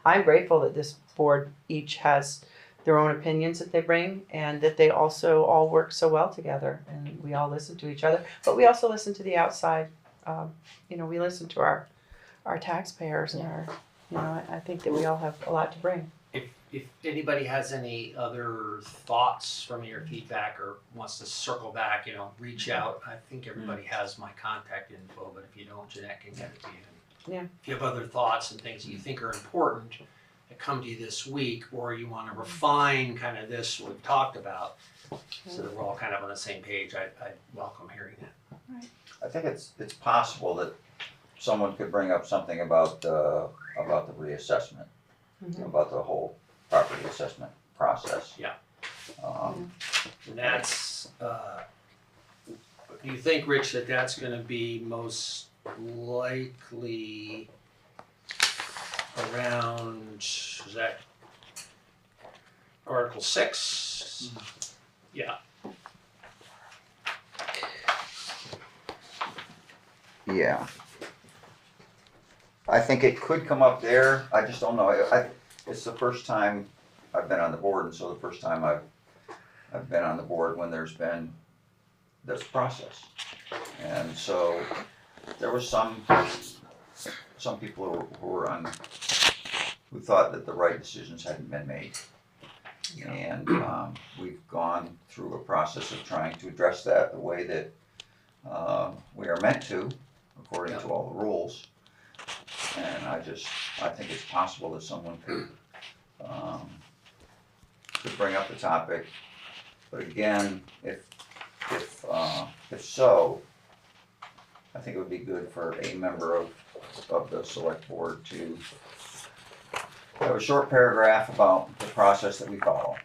I'm grateful that this board each has their own opinions that they bring, and that they also all work so well together, and we all listen to each other, but we also listen to the outside. We listen to our taxpayers and our, you know, I think that we all have a lot to bring. If anybody has any other thoughts from me or feedback or wants to circle back, you know, reach out. I think everybody has my contact info, but if you don't, Jeanette can get it to you. Yeah. If you have other thoughts and things that you think are important that come to you this week, or you want to refine kind of this we've talked about, so that we're all kind of on the same page, I welcome hearing that. I think it's possible that someone could bring up something about the reassessment, about the whole property assessment process. Yeah. Um, And that's, do you think, Rich, that that's gonna be most likely around, is that Article 6? Yeah, Yeah. I think it could come up there, I just don't know, it's the first time I've been on the board, and so the first time I've been on the board when there's been this process. And so, there was some people who thought that the right decisions hadn't been made. And we've gone through a process of trying to address that the way that we are meant to, according to all the rules. And I think it's possible that someone could bring up the topic. But again, if so, I think it would be good for a member of the select board to have a short paragraph about the process that we follow.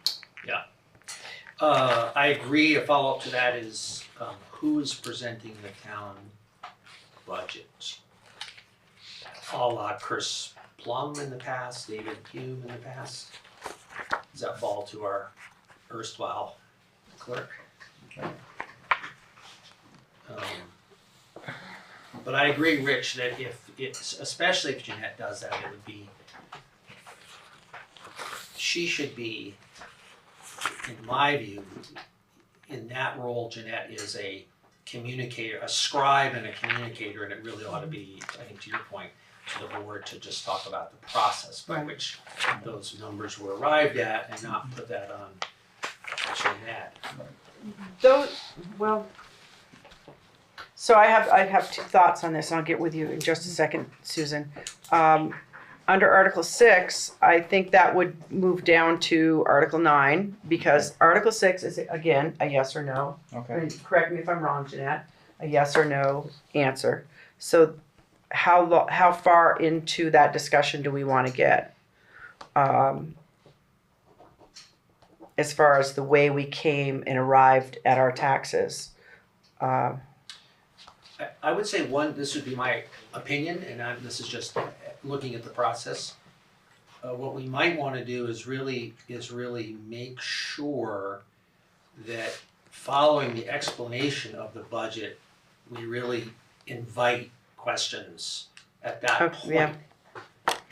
I agree. A follow-up to that is, who is presenting the town budget? A la Chris Plum in the past, David Hume in the past. Does that fall to our erstwhile clerk? But I agree, Rich, that especially if Jeanette does that, she should be, in my view, in that role. Jeanette is a communicator, a scribe and a communicator, and it really ought to be, I think to your point, to the board to just talk about the process by which those numbers were arrived at and not put that on Jeanette. So I have two thoughts on this, and I'll get with you in just a second, Susan. Under Article 6, I think that would move down to Article 9, because Article 6 is, again, a yes or no. Okay. And correct me if I'm wrong, Jeanette, a yes or no answer. So how far into that discussion do we want to get? As far as the way we came and arrived at our taxes. I would say this would be my opinion, and this is just looking at the process. What we might want to do is really make sure that following the explanation of the budget, we really invite questions at that point. Yeah.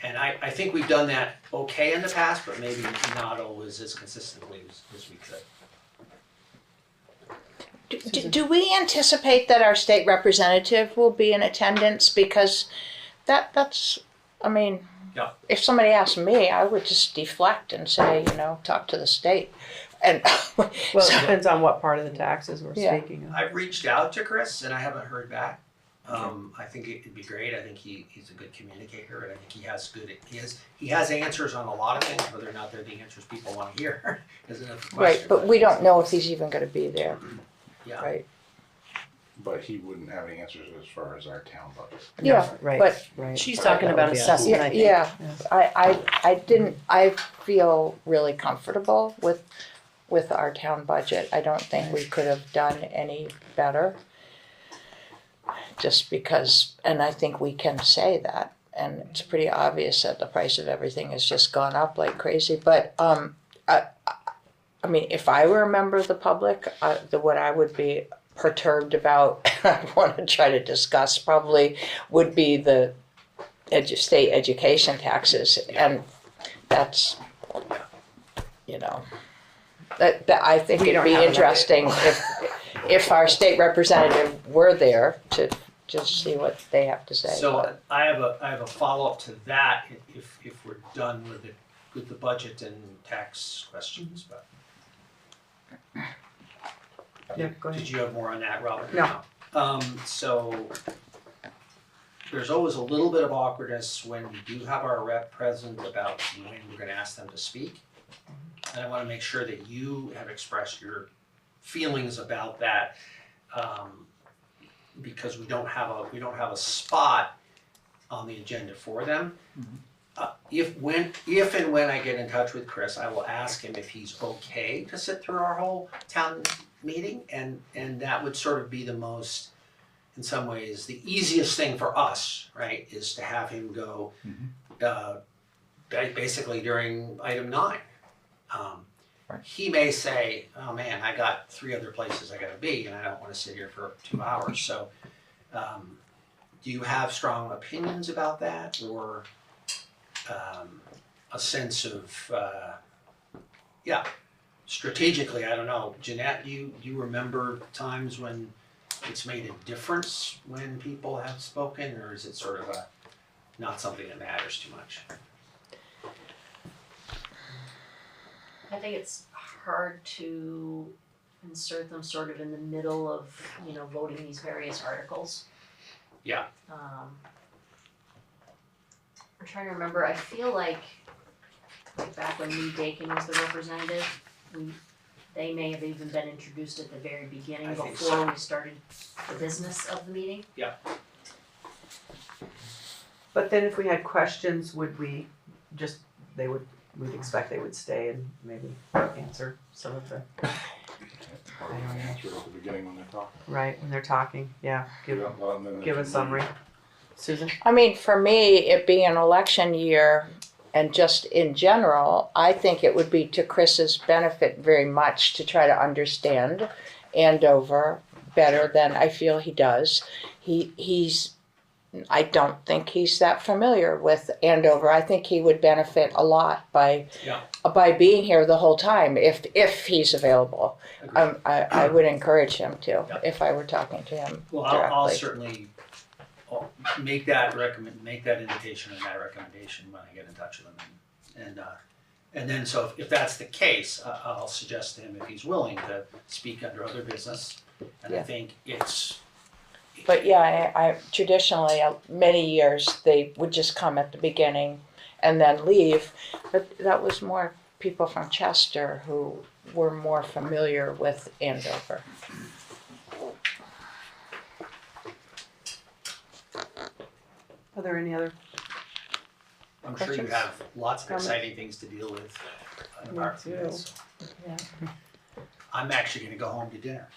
And I think we've done that okay in the past, but maybe not always as consistently as we could. Do we anticipate that our state representative will be in attendance? Because that's, I mean, Yeah. if somebody asked me, I would just deflect and say, talk to the state. And Well, it depends on what part of the taxes we're Yeah. speaking of. I've reached out to Chris and I haven't heard back. I think it'd be great. I think he's a good communicator, and I think he has answers on a lot of things, whether or not they're the answers people want to hear is another question. right, but we don't know if he's even going to be there, Yeah. right? But he wouldn't have any answers as far as our town budget. Yeah, Right, but- right. She's talking about assessment, I think. Yeah, I feel really comfortable with our town budget. I don't think we could have done any better. Just because, and I think we can say that, and it's pretty obvious that the price of everything has just gone up like crazy. But I mean, if I were a member of the public, what I would be perturbed about, I want to try to discuss probably would be the state education taxes, and that's, that I think We it'd don't be have enough. interesting if our state representative were there just see what they have to say. So I have a follow-up to that if we're done with the budget and tax questions, but. Yeah, go ahead. Did you have more on that, Robert? No. So there's always a little bit of awkwardness when we do have our rep present about when we're gonna ask them to speak. And I wanna make sure that you have expressed your feelings about that, because we don't have a spot on the agenda for them. If and when I get in touch with Chris, I will ask him if he's okay to sit through our whole town meeting, and that would sort of be the most, in some ways, the easiest thing for us, right, is to have him go basically during item 9. He may say, oh man, I got 3 other places I gotta be and I don't wanna sit here for 2 hours, so do you have strong opinions about that, or a sense of, strategically, I don't know. Jeanette, do you remember times when it's made a difference when people have spoken, or is it sort of not something that matters too much? I think it's hard to insert them sort of in the middle of, voting these various articles. Yeah. I'm trying to remember, I feel like back when Lee Dakin was the representative, they may have even been introduced at the very beginning I think before so. we started the business of the meeting. But then if we had questions, would we just, we'd expect they would stay and maybe answer some of the, Answer at the beginning when they're talking. right, when they're talking, yeah, give a summary. Susan? I mean, for me, it being an election year and just in general, I think it would be to Chris's benefit very much to try to understand Andover better than I feel he does. I don't think he's that familiar with Andover. I think he would benefit a lot by being here the whole time if he's available. I would encourage him to if I were talking to him Well, directly. I'll certainly make that invitation and that recommendation when I get in touch with him, and then so if that's the case, I'll suggest to him if he's willing to speak under other business, and I think it's. But yeah, I traditionally, many years, they would just come at the beginning and then leave. But that was more people from Chester who were more familiar with Andover. Are there any other? I'm sure you Questions? have lots of Comments? exciting things to deal with. Me apart from too. this. Yeah. I'm actually gonna go home to dinner,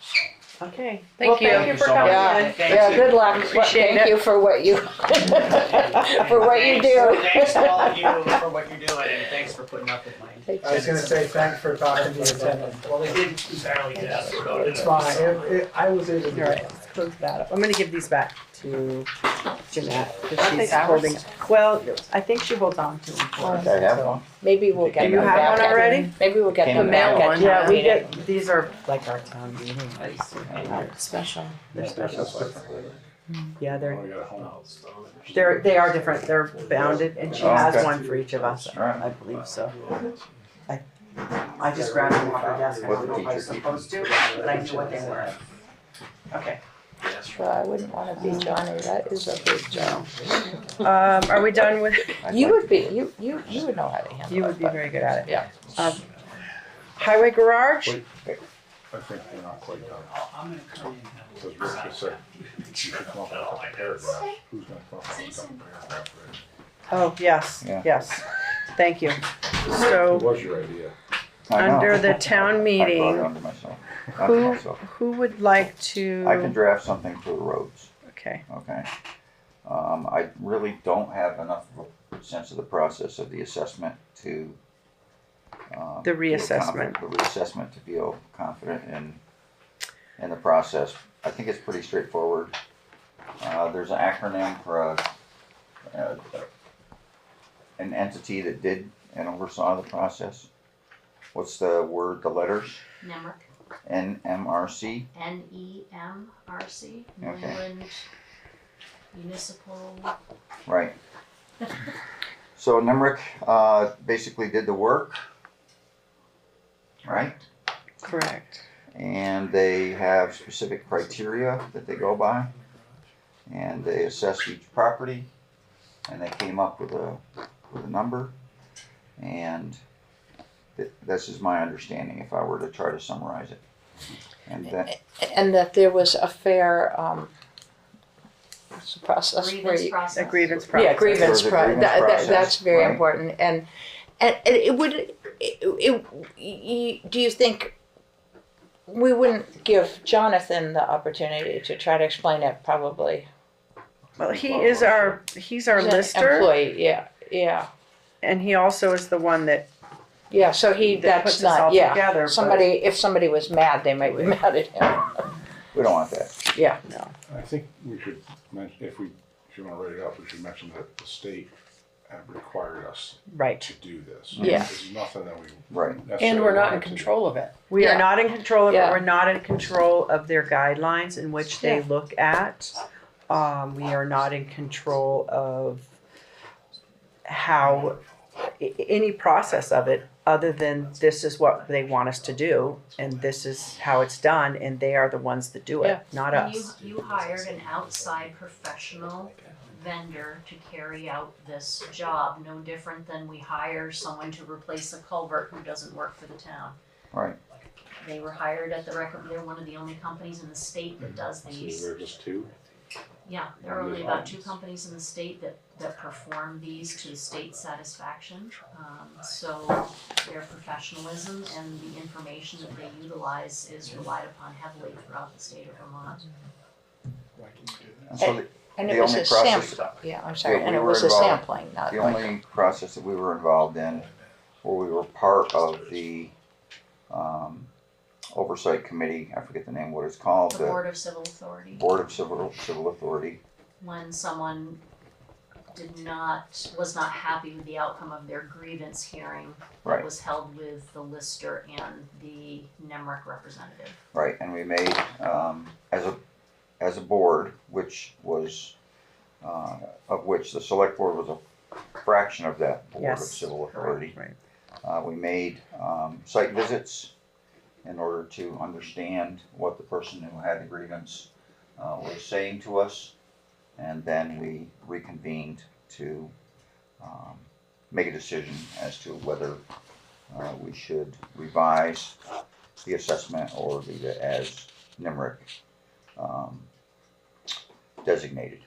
Okay. Thank Well, you. thank you for so much. coming Yeah, in. yeah, good luck. Appreciate Thank it. you for what you for what you do. Thanks to all of you for what you're doing, and thanks for putting up with my. I was gonna say thanks for talking to the attendant. Well, they didn't entirely get us. It's fine, I was able to do All right, it. let's close that up. I'm gonna give these back to Jeanette, because Aren't they she's holding, ours? well, I think she holds on to them for us. I have one. Maybe we'll get Do you them have back one at- already? Maybe we'll get The them mail back at one. town Yeah, we meeting. get, these are like our town meeting, Special. they're special. Yeah, Oh, I got a home. they are different, they're bounded, and she Oh, has okay. one for each of us, All right. I believe so. I just grabbed them off her desk, I What don't the know if I was teacher supposed to, but I knew what they were. Okay. Well, I wouldn't want to be Johnny. That is a big job. Are we done with, You would be. You would know how to handle it. you would be but- very good at it. Yeah. Highway garage? I think you're not quite done. Because Rick just said, you should come up with a couple paragraphs. Who's gonna come up with a couple paragraphs? Oh, yes, Yeah. yes, thank you. It So, was your idea. I know. under the town I brought it meeting, onto myself. Not to myself. who would like to? I can draft something for the roads, Okay, okay? I really don't have enough of a sense of the process of the assessment to. The feel reassessment. confident- The reassessment to feel confident in the process. I think it's pretty straightforward. There's an acronym for an entity that did and oversaw the process. What's the word, the letters? NEMRC, NMRC? NEMRC, New Okay. England municipal. Right. So Nemrick basically did the work, right? Correct. And they have specific criteria that they go by. And they assessed each property, and they came up with a number. And this is my understanding, if I were to try to summarize it. And that there was a fair, what's the process? Grievance process. A grievance process. Yeah, grievance There was a grievance process, that's very right. important. And it would, do you think we wouldn't give Jonathan the opportunity to try to explain it probably? Well, he's our He's an lister, employee, yeah. and he also is the one that Yeah, so that that's puts us not, all yeah. together. If somebody was mad, they might be mad at him. We don't want that. Yeah. I think we should mention, if you wanna write it up, we should mention that the state have required us Right. to do this. Yeah. There's nothing that we Right. necessarily And we're not in wanted to do. control of it. We Yeah. are not in control of it. Yeah. We're not in control of their guidelines in which they Yeah. look at. We are not in control of how any process of it, other than this is what they want us to do, and this is how it's done, and they are the ones that do it, Yeah. not And us. you hired an outside professional vendor to carry out this job, no different than we hire someone to replace a culvert who doesn't work for the town. Right. They were hired at the record, they're one of the only companies in the state that does So these. there are just two? Yeah, there are only about 2 companies in the state that perform these to state satisfaction. So their professionalism and the information that they utilize is relied upon heavily throughout the state of Vermont. And so the And The it was only a process- sample, yeah, I'm sorry, Yeah, and we it were was a involved. sampling, not the like. only process that we were involved in, where we were part of the oversight committee, I forget the name, what it's called, The Board of Civil Authority, Board of Civil Authority. when someone was not happy with the outcome of their grievance hearing that Right. was held with the lister and the NEMRIC representative. Right, and we made, as a board, which was, of which the select board was a fraction of that Board of Yes. Civil Authority. Right. We made site visits in order to understand what the person who had the grievance was saying to us. And then we reconvened to make a decision as to whether we should revise the assessment or leave it as NEMRIC designated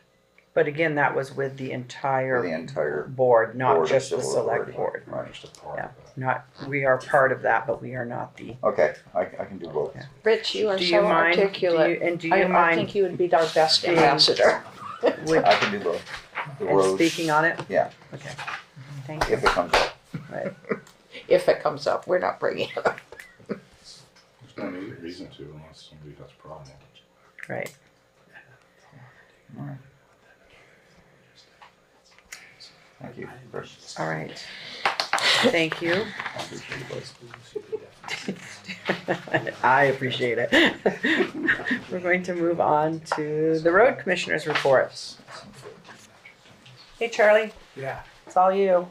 But again, that was with the for the entire entire board, not Board of just the Civil select Authority. board. Right. Just a part Yeah. of that. Not, we are part of that, but we are not the. Okay, I can do both. Yeah. Rich, you are Do you so mind? articulate. Do you I mind think you would be our best being- ambassador. with I can do both. The and roads, speaking on it? Yeah. Okay. Thank you. if it comes up. Right. If it comes up, we're not bringing it up. There's no reason to unless somebody has a problem. Right. Thank you, Chris. All right. Thank you. I appreciate it, both. I appreciate it. We're going to move on to the road commissioner's reports. Hey, Charlie, Yeah. it's all you.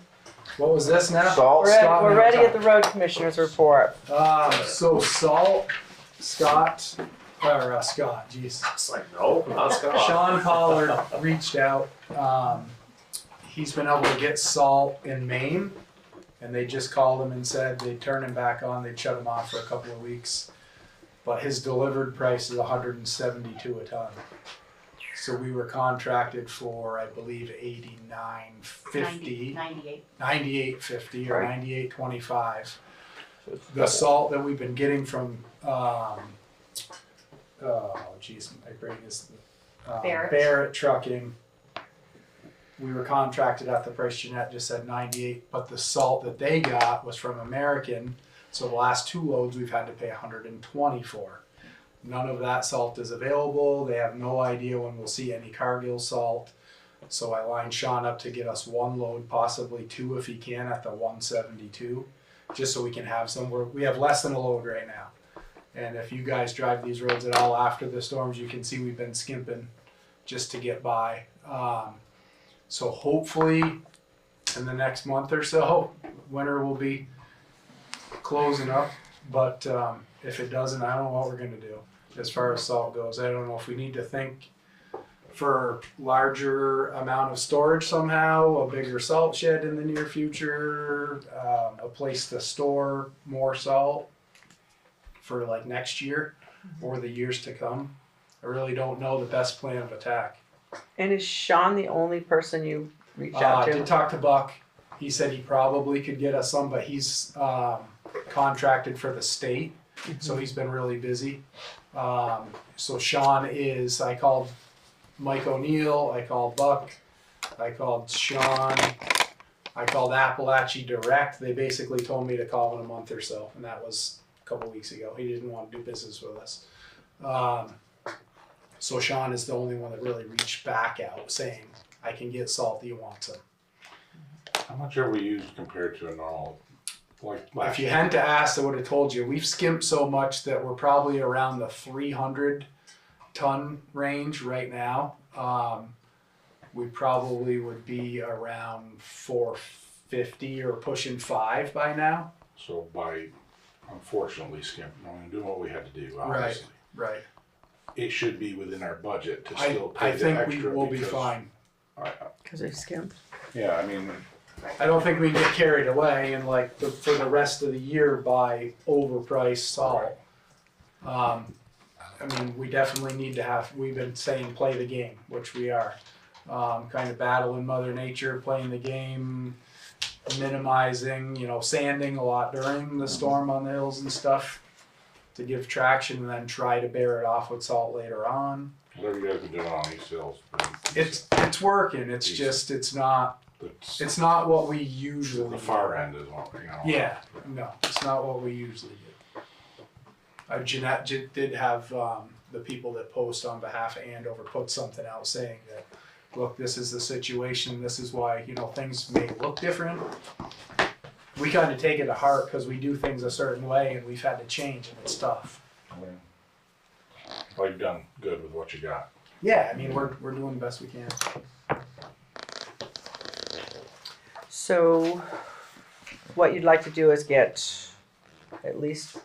What was this now? Salt, We're ready at the road commissioner's report. So Scott, geez. It's like, no, not Scott. Sean Pollard reached out. He's been able to get salt in Maine, and they just called him and said they'd turn him back on. They'd shut him off for a couple of weeks, but his delivered price is $172 a ton. So we were contracted for, I believe, $89.50, 98. $98.50 or Right. $98.25. So it's The salt that we've been getting from, my brain is Barrett. Barrett Trucking. We were contracted at the price Jeanette just said 98, but the salt that they got was from American. So the last 2 loads we've had to pay 120 for. None of that salt is available. They have no idea when we'll see any Cargill salt. So I lined Sean up to get us 1 load, possibly 2 if he can, at the 172, just so we can have some. We have less than a load right now. And if you guys drive these roads at all after the storms, you can see we've been skimping just to get by. So hopefully in the next month or so, winter will be closing up. But if it doesn't, I don't know what we're gonna do as far as salt goes. I don't know if we need to think for larger amount of storage somehow, a bigger salt shed in the near future, a place to store more salt for like next year or the years to come. I really don't know the best plan of attack. And is Sean the only person you reached I out to? did talk to Buck. He said he probably could get us some, but he's contracted for the state, so he's been really busy. So Sean is, I called Mike O'Neill, I called Buck, I called Sean, I called Appalachia Direct. They basically told me to call in a month or so, and that was a couple weeks ago. He didn't want to do business with us. So Sean is the only one that really reached back out saying, I can get salt, do you want some? How much have we used compared to a normal, like last If you year? hadn't to ask, I would have told you. We've skimped so much that we're probably around the 300 ton range right now. We probably would be around 450 or pushing 5 by now. So by, unfortunately, skimping, I mean, doing what we had to do, obviously. Right. It should be within our budget to I, still pay I the think extra. we will be because fine. Because they skimped. Yeah, I mean, I don't think we can get carried away and like for the rest of the year buy overpriced salt. I mean, we definitely need to have, we've been saying play the game, which we are. Kind of battling Mother Nature, playing the game, minimizing, sanding a lot during the storm on the hills and stuff to give traction and then try to bear it off with salt later on. whatever you guys been doing on these hills. It's working, it's just, it's not what we usually The do. far end is what, Yeah, no, it's not what we usually do. Jeanette did have the people that post on behalf of Andover put something out saying that, look, this is the situation, this is why, things may look different. We kind of take it to heart because we do things a certain way and we've had to change and it's tough. Well, you've done good with what you got. Yeah, I mean, we're doing the best we can. So, what you'd like to do is get at least.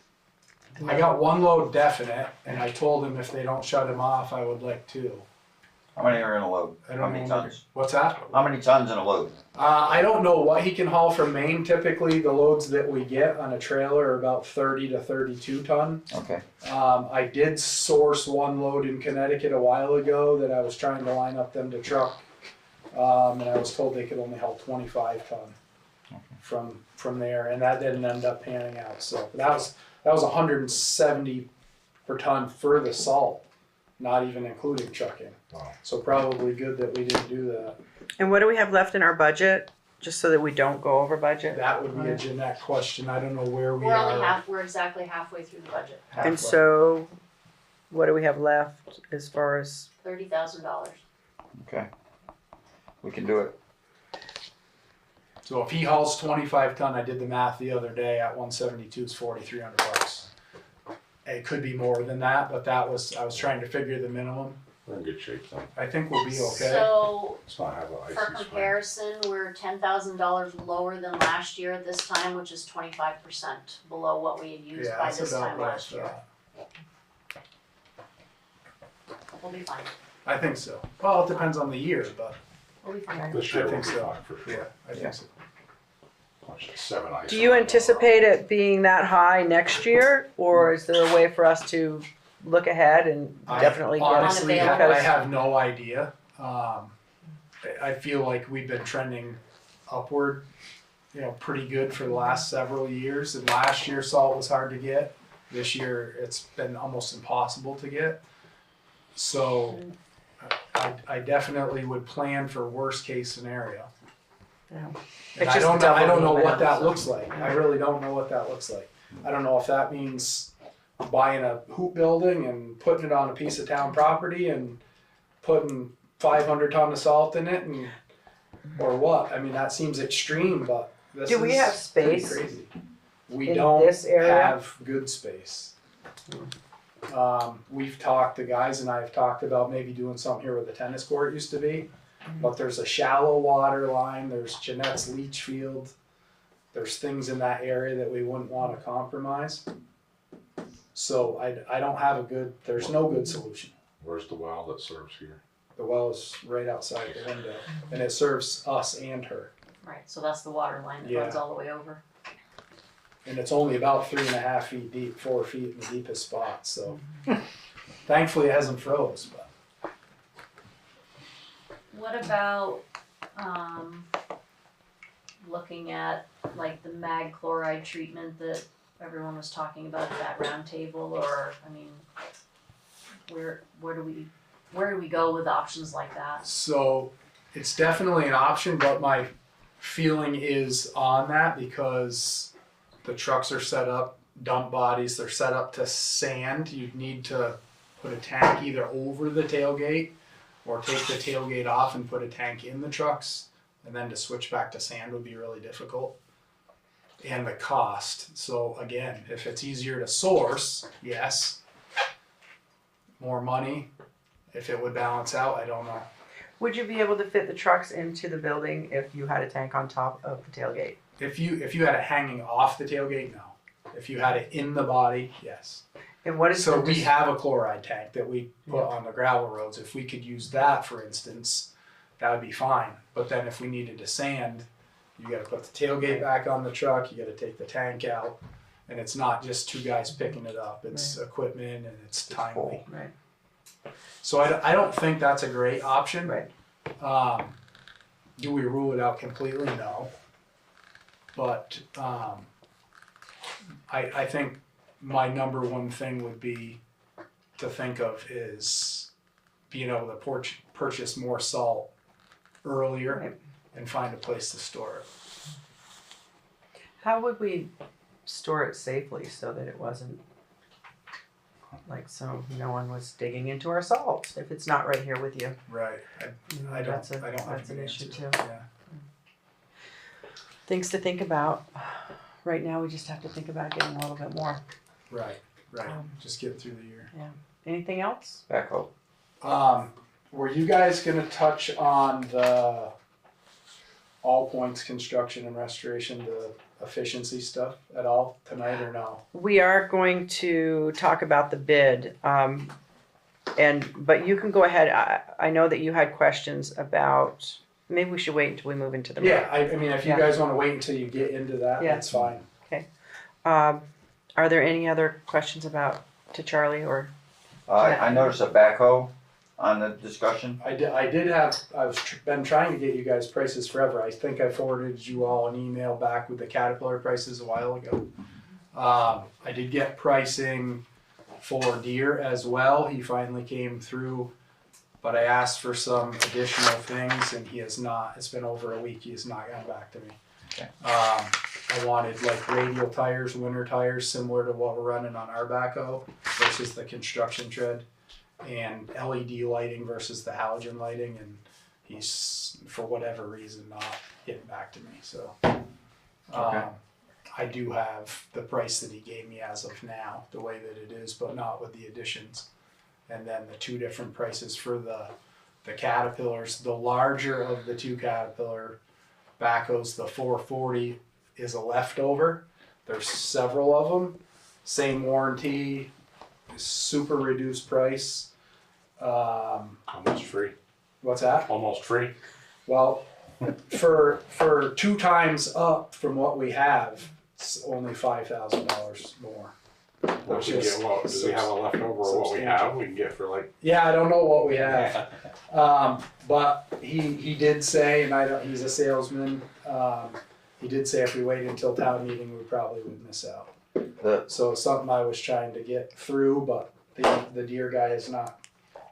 I got one load definite and I told him if they don't shut him off, I would like two. How many are in a load? I don't How many know. tons? What's that? How many tons in a load? I don't know what he can haul from Maine. Typically, the loads that we get on a trailer are about 30 to 32 ton. Okay. I did source one load in Connecticut a while ago that I was trying to line up them to truck, and I was told they could only haul 25 ton from there, and that didn't end up panning out. So that was 170 per ton for the salt, not even including trucking. Wow. So probably good that we didn't do that. And what do we have left in our budget, just so that we don't go over budget? That would be a Jeanette question. I don't know where we We're are. only we're exactly halfway through the budget, halfway. And so, what do we have left as far as? $30,000. Okay. We can do it. So if he hauls 25 ton, I did the math the other day at 172, it's $4,300. It could be more than that, but I was trying to figure the minimum. We're in good shape then. I think we'll be okay. So Let's not have an icy for spring. comparison, we're $10,000 lower than last year at this time, which is 25% below what we had used Yeah, by that's this about time what I last year. thought. We'll be fine. I think so. Well, it depends on the year, but We'll be fine. This year I we'll think be so. fine for yeah, sure. I think Yeah. so. Watch it, 7 ice. Do you on anticipate it being that high next year, or is there a way for us to look ahead and definitely get? Honestly, I Unavailable. have no idea. I feel like we've been trending upward, pretty good for the last several years. And last year salt was hard to get. This year it's been almost impossible to get. So I definitely would plan for worst case scenario. Yeah. And It's I just don't know double what the that amount. looks like. I really don't know what that looks like. I don't know if that means buying a hoop building and putting it on a piece of town property and putting 500 ton of salt in it, or what. I mean, that seems extreme, but this Do we have is pretty space crazy. We in don't this area? have good space. We've talked, the guys and I have talked about maybe doing something here where the tennis court used to be. But there's a shallow water line, there's Jeanette's leach field, there's things in that area that we wouldn't want to compromise. So I don't have there's no good solution. Where's the well that serves here? The well is right outside the window, and it serves us and her. Right, so that's the water line that Yeah. runs all the way over. And it's only about 3.5 feet deep, 4 feet in the deepest spot, so thankfully it hasn't froze, but. What about, looking at like the mag chloride treatment that everyone was talking about at that round table, or, I mean, where do we go with options like that? So it's definitely an option, but my feeling is on that because the trucks are set up, dump bodies, they're set up to sand. You'd need to put a tank either over the tailgate or take the tailgate off and put a tank in the trucks. And then to switch back to sand would be really difficult. And the cost. So again, if it's easier to source, yes. More money. If it would balance out, I don't know. Would you be able to fit the trucks into the building if you had a tank on top of the tailgate? If you had it hanging off the tailgate, no. If you had it in the body, yes. And what is So the we have a chloride tank that we put on the gravel roads. If we could use that, for instance, that would be fine. But then if we needed to sand, you got to put the tailgate back on the truck. You got to take the tank out, and it's not just two guys picking it up. It's equipment and it's timely. Right. So I don't think that's a great option. Right. Do we rule it out completely? No. But I think my number one thing would be to think of is being able to purchase more salt earlier Right. and find a place to store it. How would we store it safely so that it wasn't like so no one was digging into our salt if it's not right here with you? Right. I don't That's have an the issue answer. too. Yeah. Things to think about. Right now, we just have to think about getting a little bit more. Right. Right. Um, Just get through the year. Anything else? Backhoe. Were you guys gonna touch on the All Points construction and restoration, the efficiency stuff at all tonight or no? We are going to talk about the bid, but you can go ahead. I know that you had questions about. Maybe we should wait until we move into the. Yeah, I mean, if you Yeah. guys wanna wait until you get into that, Yeah. that's fine. Are there any other questions to Charlie or? I noticed a backhoe on the discussion. I was been trying to get you guys prices forever. I think I forwarded you all an email back with the Caterpillar prices a while ago. I did get pricing for Deere as well. He finally came through, but I asked for some additional things and he has not. It's been over a week. He has not gotten back to me. Okay. I wanted like radial tires, winter tires, similar to what we're running on our backhoe versus the construction tread, and LED lighting versus the halogen lighting, and he's, for whatever reason, not getting back to me, so. Okay. I do have the price that he gave me as of now, the way that it is, but not with the additions. And then the two different prices for the Caterpillars, the larger of the two Caterpillar backhoes, the 440 is a leftover. There's several of them, same warranty, super reduced price. Almost free. What's that? Almost free. Well, for 2 times up from what we have, it's only $5,000 more. What we get, what, do we have a leftover or what we have? We can get for like. Yeah, I don't know what we have. But he did say, and he's a salesman. He did say if we waited until town meeting, we probably would miss out. So it's something I was trying to get through, but the Deere guy has not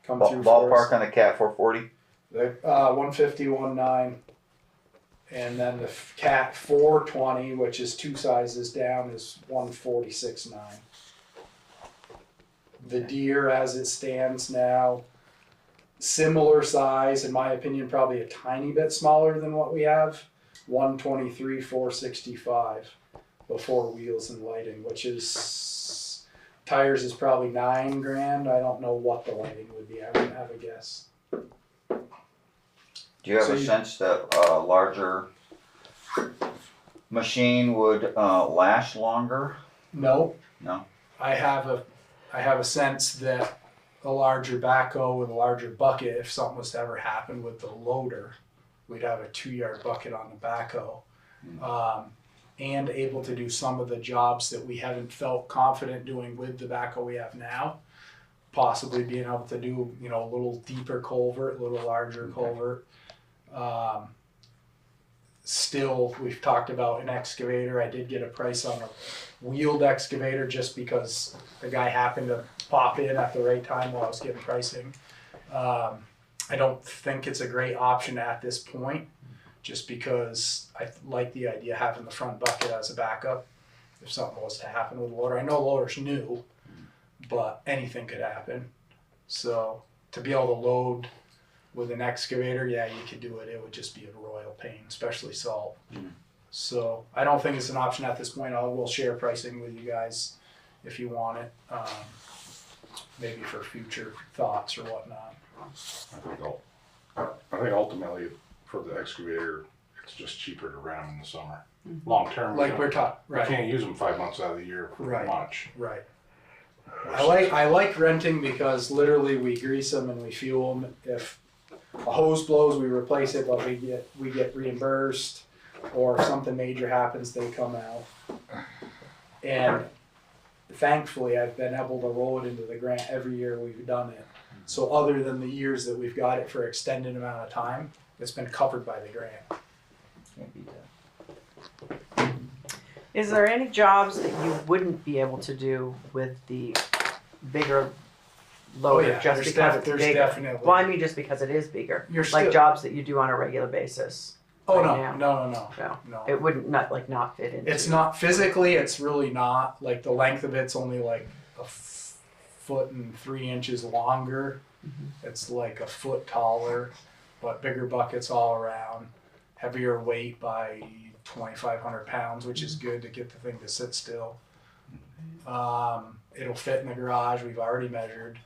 come through for us. Ballpark on the Cat 440. 150, 19, and then the Cat 420, which is 2 sizes down, is 146.9. The Deere, as it stands now, similar size, in my opinion, probably a tiny bit smaller than what we have. 123, 465 before wheels and lighting, which is tires is probably $9,000. I don't know what the lighting would be. I wouldn't have a guess. Do Do you have So a sense that a larger machine would last longer? No. No. I have a sense that a larger backhoe with a larger bucket, if something was to ever happen with the loader, we'd have a 2-yard bucket on the backhoe. And able to do some of the jobs that we haven't felt confident doing with the backhoe we have now. Possibly being able to do, you know, a little deeper culvert, a little larger culvert. Still, we've talked about an excavator. I did get a price on a wheeled excavator just because the guy happened to pop in at the right time while I was getting pricing. I don't think it's a great option at this point, just because I like the idea of having the front bucket as a backup if something was to happen with the loader. I know the loader's new, but anything could happen. So to be able to load with an excavator, yeah, you could do it. It would just be a royal pain, especially salt. So I don't think it's an option at this point. We'll share pricing with you guys if you want it, maybe for future thoughts or whatnot. I think ultimately for the excavator, it's just cheaper to run them in the summer. Long term, Like we're talking, we right? can't use them 5 months out of the year for Right. much. Right. I like renting because literally we grease them and we fuel them. If a hose blows, we replace it, but we get reimbursed, or if something major happens, they come out. And thankfully, I've been able to roll it into the grant every year we've done it. So other than the years that we've got it for extended amount of time, it's been covered by the grant. Can't beat that. Is there any jobs that you wouldn't be able to do with the bigger loader just there's because it's there's bigger? definitely. Well, I mean just because it is bigger. You're Like still- jobs that you do on a regular basis. Oh right no, now. no. It wouldn't not fit into. It's not physically. It's really not. Like the length of it's only like a foot and 3 inches longer. It's like a foot taller, but bigger buckets all around. Heavier weight by 2,500 pounds, which is good to get the thing to sit still. It'll fit in the garage. We've already measured,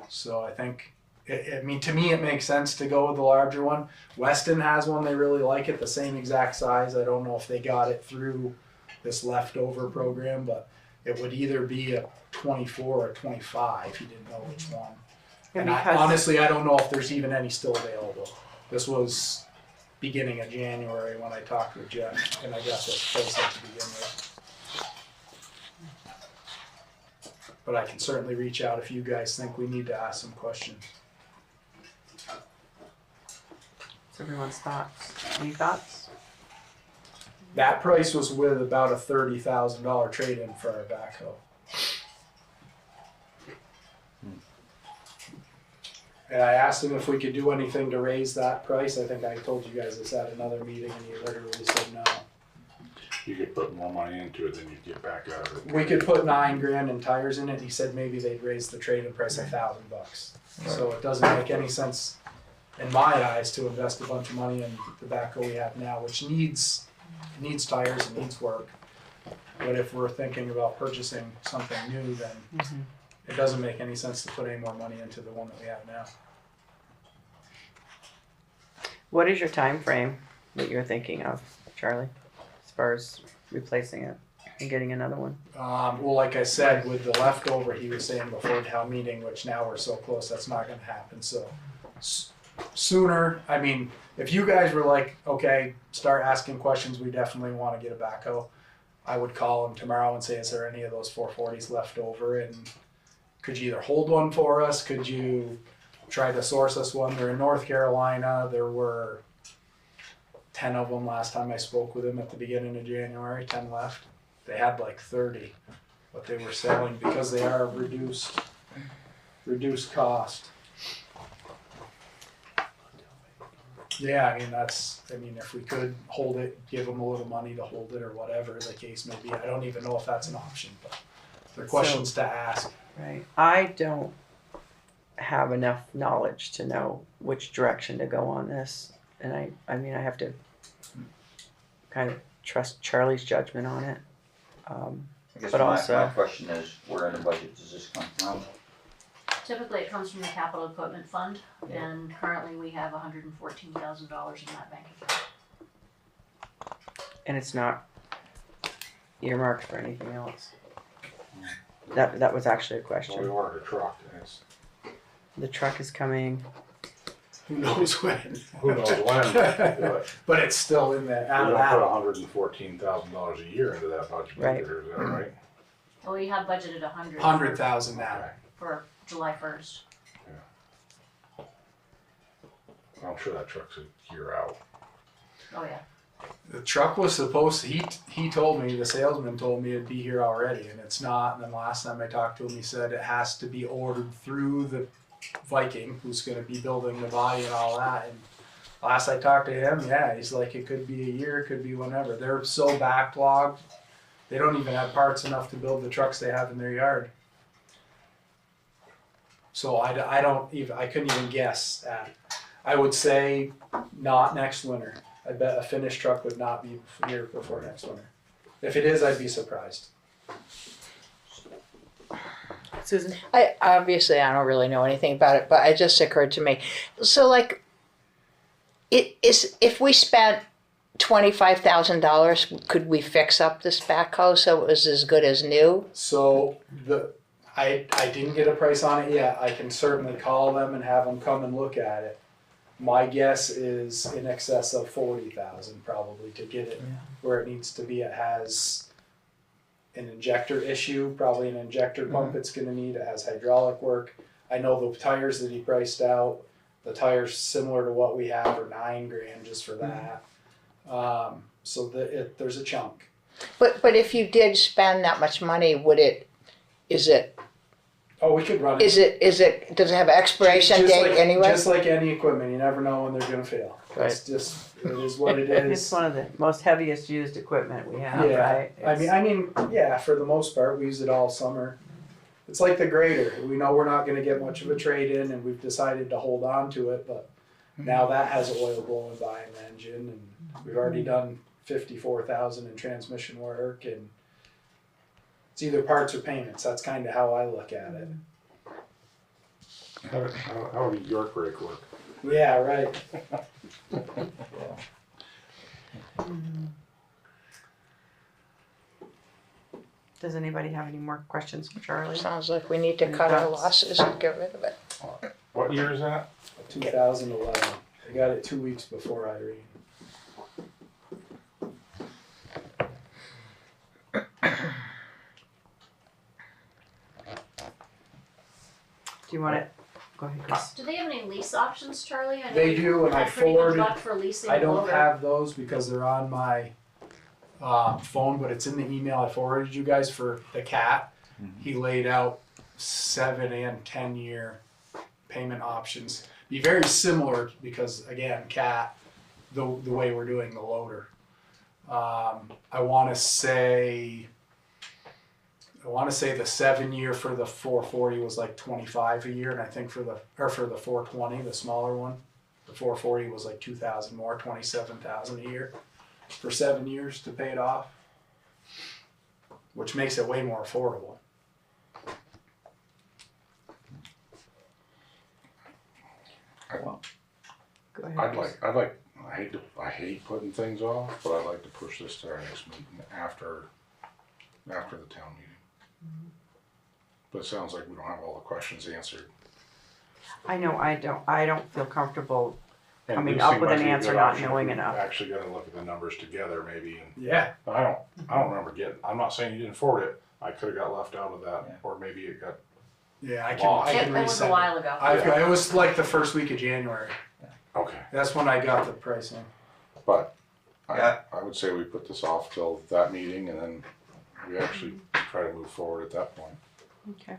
so I think. I mean, to me, it makes sense to go with the larger one. Weston has one; they really like it, the same exact size. I don't know if they got it through this leftover program, but it would either be a 24 or a 25. He didn't know which one. And honestly, I don't know if there's even any still available. This was beginning of January when I talked with Jeff, and I got this price to begin with. But I can certainly reach out if you guys think we need to ask some questions. What's everyone's thoughts? Any thoughts? That price was with about a $30,000 trade-in for our backhoe. And I asked him if we could do anything to raise that price. I think I told you guys this at another meeting, and he literally said no. You could put more money into it than you get back out of it. We could put $9,000 in tires in it. He said maybe they'd raise the trade-in price $1,000. So it doesn't make any sense in my eyes to invest a bunch of money in the backhoe we have now, which needs tires and needs work. But if we're thinking about purchasing something new, then it doesn't make any sense to put any more money into the one that we have now. What is your time frame that you're thinking of, Charlie, as far as replacing it and getting another one? Well, like I said, with the leftover, he was saying before town meeting, which now we're so close, that's not going to happen. So sooner, I mean, if you guys were like, okay, start asking questions, we definitely want to get a backhoe, I would call him tomorrow and say, is there any of those 440s left over? And could you either hold one for us? Could you try to source us one? They're in North Carolina. There were 10 of them last time I spoke with him at the beginning of January, 10 left. They had like 30, but they were selling because they are reduced cost. Yeah, I mean, if we could hold it, give them a little money to hold it or whatever the case may be. I don't even know if that's an option, but they're questions to ask. Right. I don't have enough knowledge to know which direction to go on this. And I mean, I have to kind of trust Charlie's judgment on it. I guess But my also- question is, where in the budget does this come from? Typically, it comes from the capital equipment fund, and currently we have $114,000 in that bank account. And it's not earmarked for anything else. That was actually a Well, we question. ordered a truck, and it's, The truck is coming. Who knows when? who knows when, but But it's still in there. we Out of don't put that. $114,000 a year into that budget Right. either, is that right? Well, we have budgeted 100. 100,000 now. For July 1st. I'm sure that truck's a year out. Oh, yeah. The truck was supposed to, he told me, the salesman told me it'd be here already, and it's not. And then last time I talked to him, he said it has to be ordered through the Viking, who's gonna be building the body and all that. And last I talked to him, yeah, he's like, it could be a year, it could be whenever. They're so backlogged, they don't even have parts enough to build the trucks they have in their yard. So I couldn't even guess at. I would say not next winter. I bet a finished truck would not be here before next winter. If it is, I'd be surprised. Susan? I don't really know anything about it, but it just occurred to me. So like, if we spent $25,000, could we fix up this backhoe so it was as good as new? So I didn't get a price on it yet. I can certainly call them and have them come and look at it. My guess is in excess of 40,000 probably to get it where it needs to be. It has an injector issue, probably an injector pump it's going to need. It has hydraulic work. I know the tires that he priced out, the tires similar to what we have are $9,000 just for that. So there's a chunk. But if you did spend that much money, Oh, we could run it. does it have an expiration Just date like, anyway? Just like any equipment, you never know when they're going to fail. It's just, it is what it is. It's one of the most heaviest used equipment we have, Yeah, right? I mean, yeah, for the most part, we use it all summer. It's like the grader. We know we're not gonna get much of a trade-in and we've decided to hold on to it, but now that has oil blowing by in the engine and we've already done 54,000 in transmission work and it's either parts or payments. That's kinda how I look at it. How would York rake work? Yeah, right. Does anybody have any more questions for Charlie? Sounds like we need to cut our losses and get rid of it. What year is that? 2011. I got it 2 weeks before Irene. Do you want it? Go ahead, Chris. Do they have any lease options, Charlie? I know They you do, and I had pretty good forwarded. luck for leasing I don't over. have those because they're on my phone, but it's in the email I forwarded you guys for the cat. He laid out 7 and 10 year payment options. Be very similar because again, cat, the way we're doing the loader. I want to say the 7 year for the 440 was like 25 a year, and I think for the 420, the smaller one, the 440 was like 2,000 more, 27,000 a year for 7 years to pay it off, which makes it way more affordable. Go ahead. I hate putting things off, but I'd like to push this to our next meeting after the town meeting. But it sounds like we don't have all the questions answered. I know, I don't feel comfortable And coming leasing up with might an be a answer good not option if knowing we enough. Actually gotta look at the numbers together maybe, and Yeah, I don't remember I'm not saying you didn't forward it, I could've got left out of that, or maybe it got, yeah, I It, can it was a resend while it. ago. It was like the first week of January. okay, That's when I got the pricing. but Yeah. I would say we put this off till that meeting and then we actually try to move forward at that point. Okay.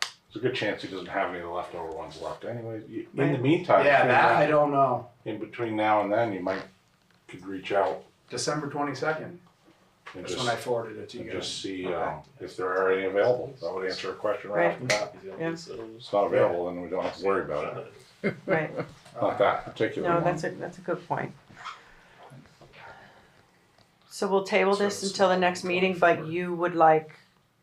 There's a good chance he doesn't have any of the leftover ones left anyway. In the Right. meantime, Yeah, that I don't know. in between now and then, you could reach out December 22nd. and That's when I forwarded it to you and guys. just see if there are any available. That would answer a question right off the bat. Yeah. If it's not available, then we don't have to worry about it. Right. Not that particular No, one. that's a good point. So we'll table this until the next meeting, but you would like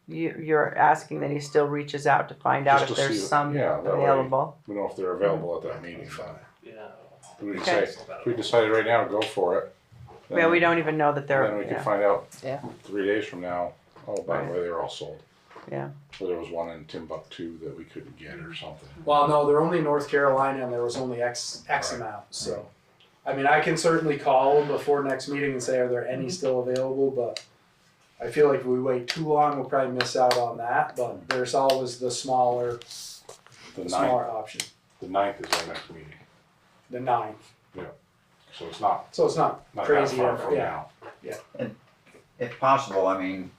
you're asking that he still reaches out to find out Just if to there's see- some yeah, that way- available. We know if they're available at that meeting. Yeah. We can Okay. say, if we decided right now to go for it. Yeah, we don't even know that Then they're, we can yeah, find out Yeah. 3 days from now, oh, by Right. the way, they're all sold. Yeah. Or there was one in Timbuktu that we couldn't get or something. Well, no, they're only in North Carolina, and there was only X amount. So, I mean, I can certainly call them before next meeting and say, are there any still available? But I feel like if we wait too long, we'll probably miss out on that. But there's always the smaller option, The 9th is our next meeting, the 9th. so it's not So it's not that crazy. far from Yeah. now. If possible, I mean,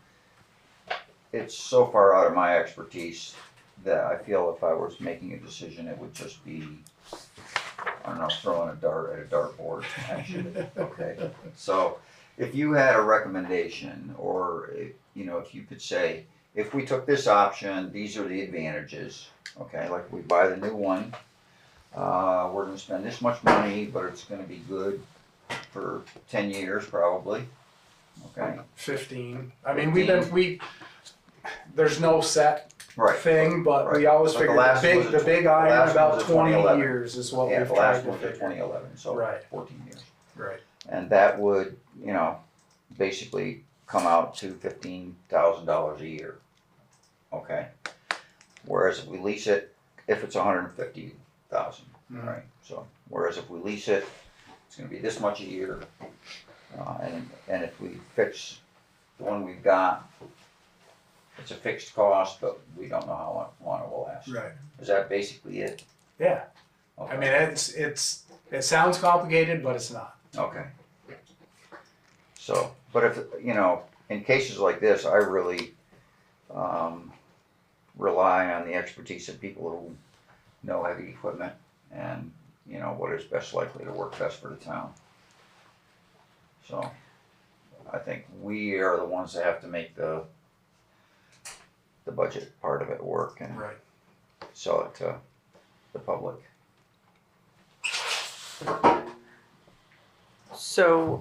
it's so far out of my expertise that I feel if I was making a decision, it would just be, I don't know, throwing a dart at a dartboard, actually. Okay. So if you had a recommendation, or if you could say, if we took this option, these are the advantages. Okay, like we buy the new one, we're going to spend this much money, but it's going to be good for 10 years probably. Okay. 15. I mean, there's no set Right. thing, but we Right. always But the figured last the was a big the iron last about was a 20 2011. years is what Yeah, we've the tried last to one's in figure. 2011, so Right. 14 years. Right. And that would, basically come out to $15,000 a year. Okay. Whereas if we lease it, if it's 150,000, Mhm. right? So whereas if we lease it, it's going to be this much a year, and if we fix the one we've got, it's a fixed cost, but we don't know how long it will last. Right. Is that basically it? Yeah. Okay. I mean, it sounds complicated, but it's not. Okay. So, but if, in cases like this, I really rely on the expertise of people who know heavy equipment and, what is best likely to work best for the town. So, I think we are the ones that have to make the budget part of it work and Right. sell it to the public. So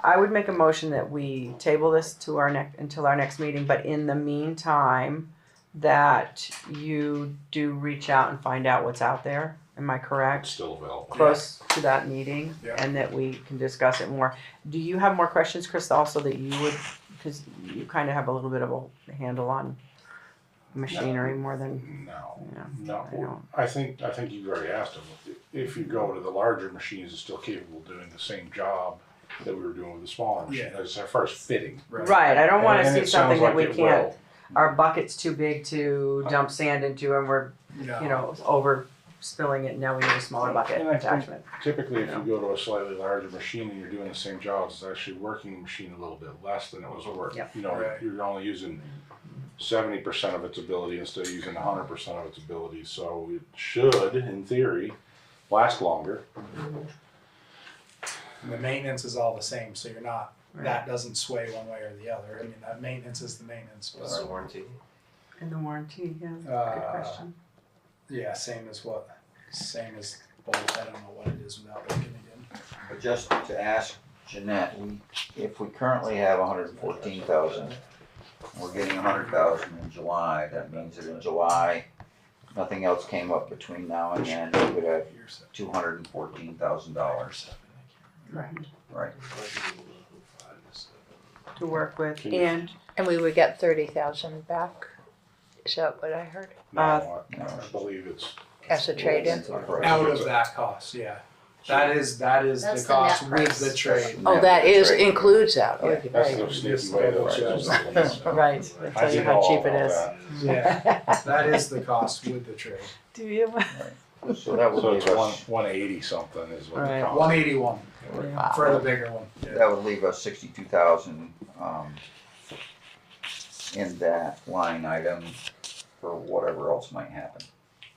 I would make a motion that we table this to until our next meeting, but in the meantime, that you do reach out and find out what's out there. Am I It's correct? still available. Close to that meeting, Yeah. and that we can discuss it more. Do you have more questions, Chris, also that you would, because you kind of have a little bit of a handle on machinery more than, No, I don't. I think you've already asked them. If you go to the larger machines, it's still capable of doing the same job that we were doing with the smaller machine, Yeah. as far as fitting. right, I don't wanna And see it sounds something that like we it can't, will. our bucket's too big to dump sand into and we're, No. over spilling it, now we need a smaller bucket And I think attachment. typically, if you go to a slightly larger machine and you're doing the same jobs, it's actually working the machine a little bit less than it was worth. Yep. Right. You're only using 70% of its ability instead of using 100% of its ability. So it should, in theory, last longer. And the maintenance is all the same, so you're not. That doesn't sway one way or the other. I mean, that maintenance is the maintenance. What's the warranty? And the warranty, yeah, good Uh, question. Yeah, same as both. I don't know what it is without looking again. But just to ask Jeanette, if we currently have 114,000, we're getting 100,000 in July, that means that in July, nothing else came up between now and then, we would have $214,000, Right. right? To work with, Can you- and We would get 30,000 back. Is that what I heard? No, I believe it's As a trade-in? Out of that cost, yeah. That is That's the the cost net with price. the trade. Oh, Yeah, that is, right. includes that. Oh, Yeah. you're that's right. the sneaky way to right, they I tell you did how all cheap it of is. that. Yeah, that is the cost with the trade. Do you? So that would So leave it's us, 180 something is what Right. it costs. 181 Wow. for the bigger one. Yeah. that would leave us 62,000 in that line item for whatever else might happen.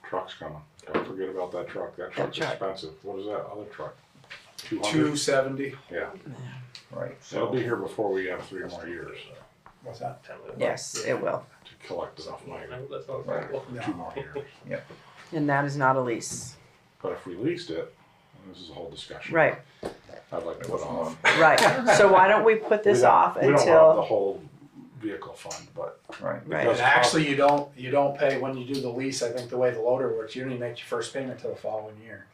Truck's coming. Don't forget about that truck. That truck's truck. expensive. What is that other truck? 200? 270. Yeah. Right, It'll so, be here before we have 3 more years What's that? Yes, it will, to collect enough money. right, 2 more years. and that is not a lease, But if we leased it, and this is a whole discussion. right, I'd like to put on. right, so why don't we put this off We don't have the until, whole vehicle fund, but Right. Right. And actually, you don't pay when you do the lease. I think the way the loader works, you don't even make your first payment till the following year.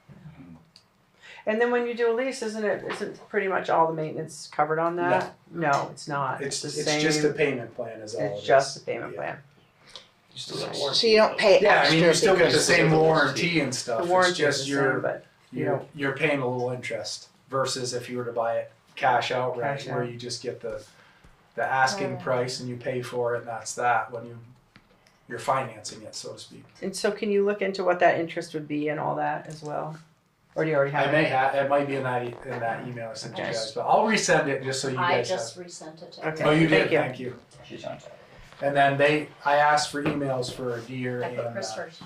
And then when you do a lease, isn't pretty much all the maintenance covered on that? No, it's not. It's the just same. a payment plan, is all it It's is. just a payment Yeah. plan. You still got warranty. So you don't pay Yeah, I extra mean, you still get the because- same warranty and stuff. The warranty It's just is the same, but you're paying a little interest versus if you were to buy it cash outright, Cash where out. you just get the asking price and you pay for it, and that's that. When you're financing it, so to speak. and so can you look into what that interest would be and all that as well? Or do you already have I may have it might be in that email I sent you Okay. guys, but I'll resend it just so you I guys just have. resent it to Okay. everyone. Oh, you did. Thank you. Thank you. She's on. And then I asked for emails for Deer I put and Chris first.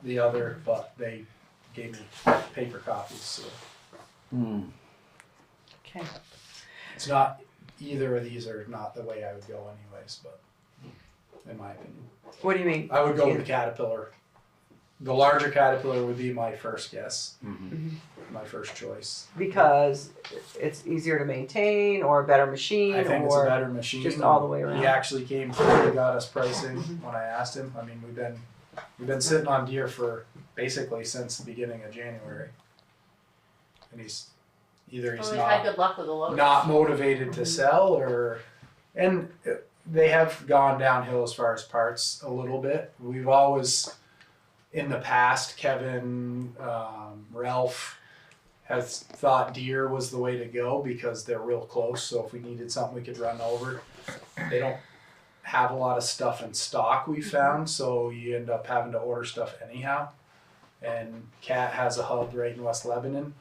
the other, but they gave me paper copies. So Okay. it's not either of these are not the way I would go anyways, but in my opinion, What do you mean? I would go with the Caterpillar. The larger Caterpillar would be my first guess, my first choice. Because it's easier to maintain or a better machine I think it's a or better machine. just all the way around. He actually came through and got us pricing when I asked him. I mean, we've been sitting on Deer for basically since the beginning of January, and he's Well, we've had good luck with the loader. not motivated to sell, and they have gone downhill as far as parts a little bit. We've always, in the past, Kevin, Ralph, has thought Deer was the way to go because they're real close. So if we needed something, we could run over. They don't have a lot of stuff in stock, we found, so you end up having to order stuff anyhow. And Cat has a hub right in West Lebanon.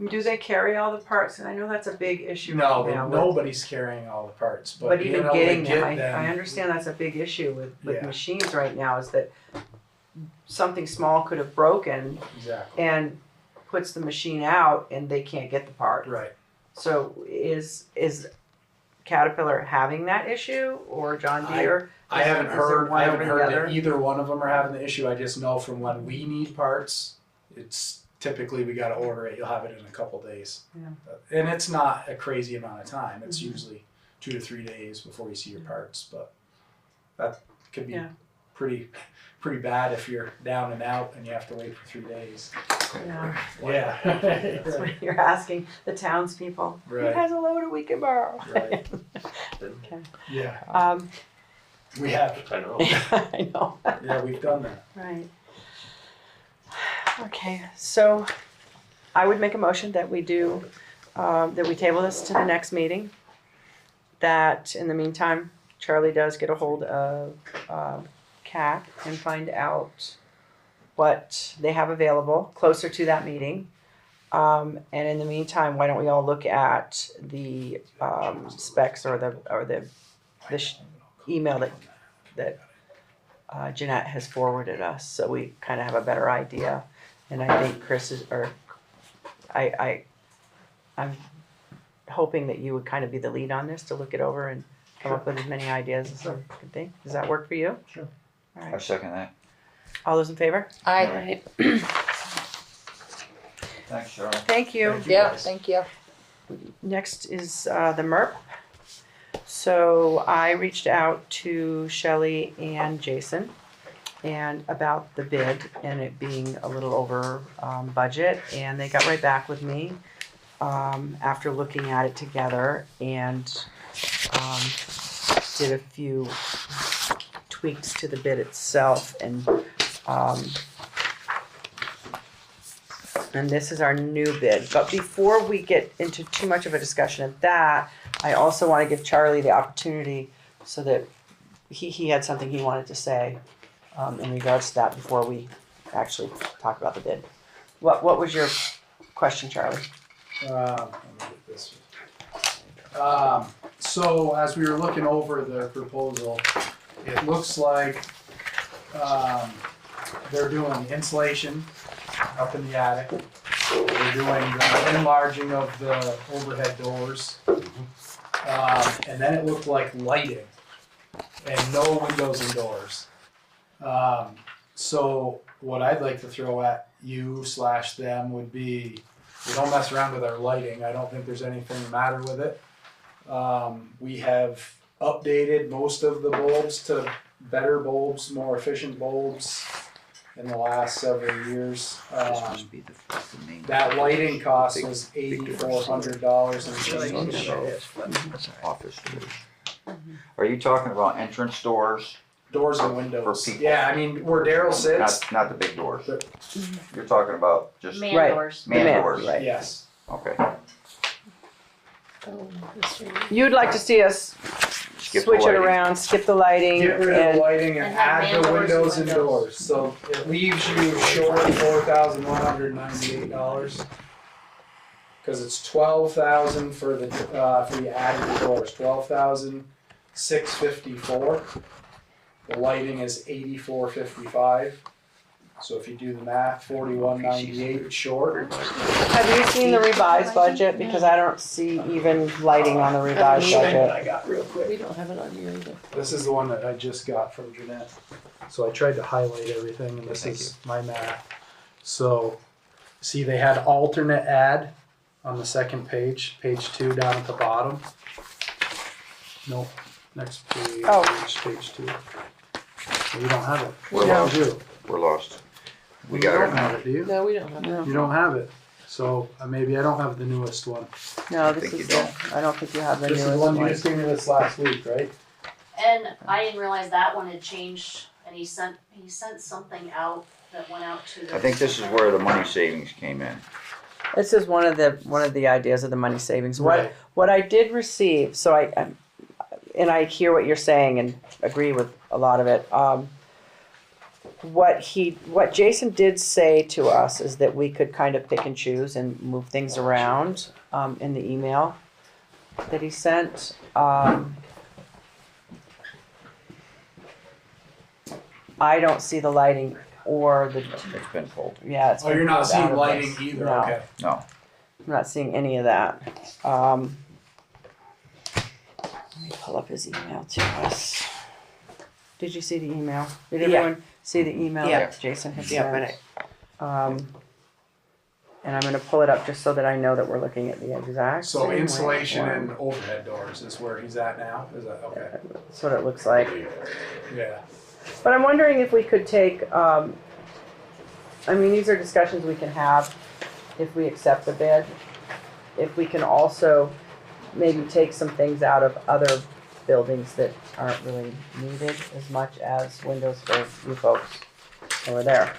Do they carry all the parts? And I know that's a big issue No, right now. nobody's carrying all the parts, But being even able to getting get them, I understand that's a big issue with Yeah. machines right now is that something small could have broken Exactly. and puts the machine out and they can't get the part. Right. So is Caterpillar having that issue or John Deere? I haven't Is there heard. one I haven't over the heard other? that either one of them are having the issue. I just know from when we need parts, it's typically we got to order it. You'll have it in a couple days. Yeah. And it's not a crazy amount of time. It's usually 2 to 3 days before you see your parts, but that could be Yeah. pretty bad if you're down and out and you have to wait for 3 days. Yeah. Yeah. That's what you're asking the townspeople. Right. Who has a loader we can borrow? Right. Okay. Yeah. We have. I know. I know. Yeah, we've done that. Right. Okay, so I would make a motion that we do, that we table this to the next meeting. That in the meantime, Charlie does get a hold of CAC and find out what they have available closer to that meeting. And in the meantime, why don't we all look at the specs or the email that Jeanette has forwarded us, so we kind of have a better idea. And I think Chris is, or I'm hoping that you would kind of be the lead on this to look it over and come up with as many ideas as you can think. Does that work for you? Sure. All I right. second that. All those in favor? I, Thanks, Charlie. Thank you. Thank you yeah, guys. thank you. Next is the MERP. So I reached out to Shelley and Jason and about the bid and it being a little over budget, and they got right back with me after looking at it together and did a few tweaks to the bid itself, and this is our new bid. But before we get into too much of a discussion of that, I also want to give Charlie the opportunity so that he had something he wanted to say in regards to that before we actually talk about the bid. What was your question, Charlie? Let me get this. So as we were looking over the proposal, it looks like they're doing insulation up in the attic. They're doing the enlarging of the overhead doors. And then it looked like lighting and no windows and doors. So what I'd like to throw at you / them would be, we don't mess around with our lighting. I don't think there's anything the matter with it. We have updated most of the bulbs to better bulbs, more efficient bulbs in the last several years. This must be the main. That lighting cost Big- was big $8,400 and change. That's office doors. Are you talking about entrance doors? Doors and windows. For people. Yeah, I mean, where Daryl sits, Not the big doors. You're talking about just Man Right. doors. man doors. Right. yes. Okay. Oh, this one. You'd like to see us Skip the switch it lighting. around, skip the lighting, Get rid of and the lighting and And have add man the doors windows and and doors. So it leaves you short $4,198. Because it's $12,000 for the added doors. $12,654. The lighting is $84.55. So if you do the math, $41.98 short. have you seen the revised budget? Because I don't see even lighting on the revised budget. I got real quick. We don't have it on here either. This is the one that I just got from Jeanette. So I tried to highlight everything, and this is my math. So, see, they had alternate ad on the second page, page 2 down at the bottom. Nope, next page, Oh. page 2. You don't have it. We're Yeah, lost. you do. We're lost. We You got don't it have now. it, do you? No, we don't have it. You don't have it. So maybe I don't have the newest one. No, think this you is don't. I don't think you have the This is newest the one you one. just gave me this last week, right? And I didn't realize that one had changed, and he sent something out that went out to the. I think this is where the money savings came in. This is one of the ideas of the money savings. Right. What I did receive, so and I hear what you're saying and agree with a lot of it. What Jason did say to us is that we could kind of pick and choose and move things around in the email that he sent. I don't see the lighting or the It's been pulled. it's Oh, you're been not pulled out seeing of lighting this. either, No. okay. No. I'm not seeing any of that. Let me pull up his email to us. Did you see the email? Did Yeah. everyone see the email Yeah. that Jason had Yeah, sent? And I'm going to pull it up just so that I know that we're looking at the exact So same way. insulation and overhead doors is where he's at now? Is that, okay? That's what it looks like. Yeah. But I'm wondering if we could take, I mean, these are discussions we can have if we accept the bid. If we can also maybe take some things out of other buildings that aren't really needed as much as windows for you folks over there.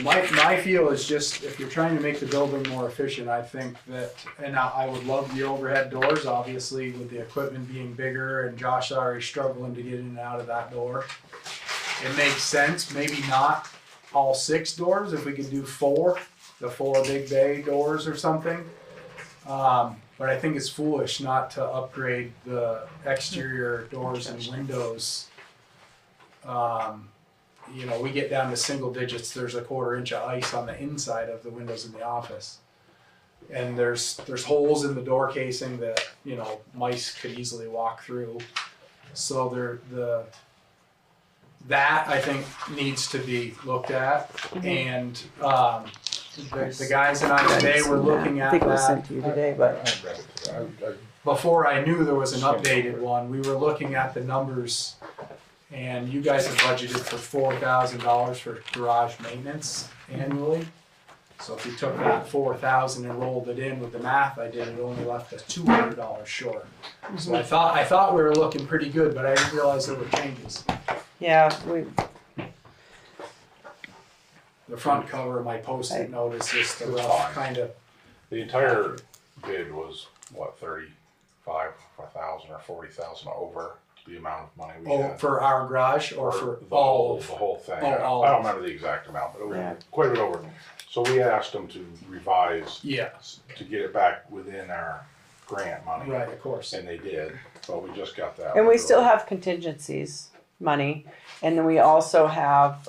My feel is just, if you're trying to make the building more efficient, I think that, and I would love the overhead doors, obviously with the equipment being bigger and Josh already struggling to get in and out of that door. It makes sense, maybe not all 6 doors, if we could do 4, the 4 big bay doors or something. But I think it's foolish not to upgrade the exterior doors and windows. We get down to single digits, there's a 1/4 inch of ice on the inside of the windows in the office. And there's holes in the door casing that, mice could easily walk through. So that I think needs to be looked at. And the guys and I today were looking I at think it was that. sent to you today, but Before I knew there was an updated one, we were looking at the numbers, and you guys have budgeted for $4,000 for garage maintenance annually. So if you took that $4,000 and rolled it in with the math I did, it only left us $200 short. So I thought we were looking pretty good, but I didn't realize there were changes. yeah, The front cover of my post-it note is just a It's rough fine. kind of. The entire bid was, what, 35,000 or 40,000 over the amount of money we Oh, had. for our garage or for the all whole of? thing. Oh, I all don't of. remember the exact amount, but it was Yeah. quite a bit over. So we asked them to revise Yeah, to get it back within our grant money. right, of course. And they did, but we just got that. and we still have contingencies money, and then we also have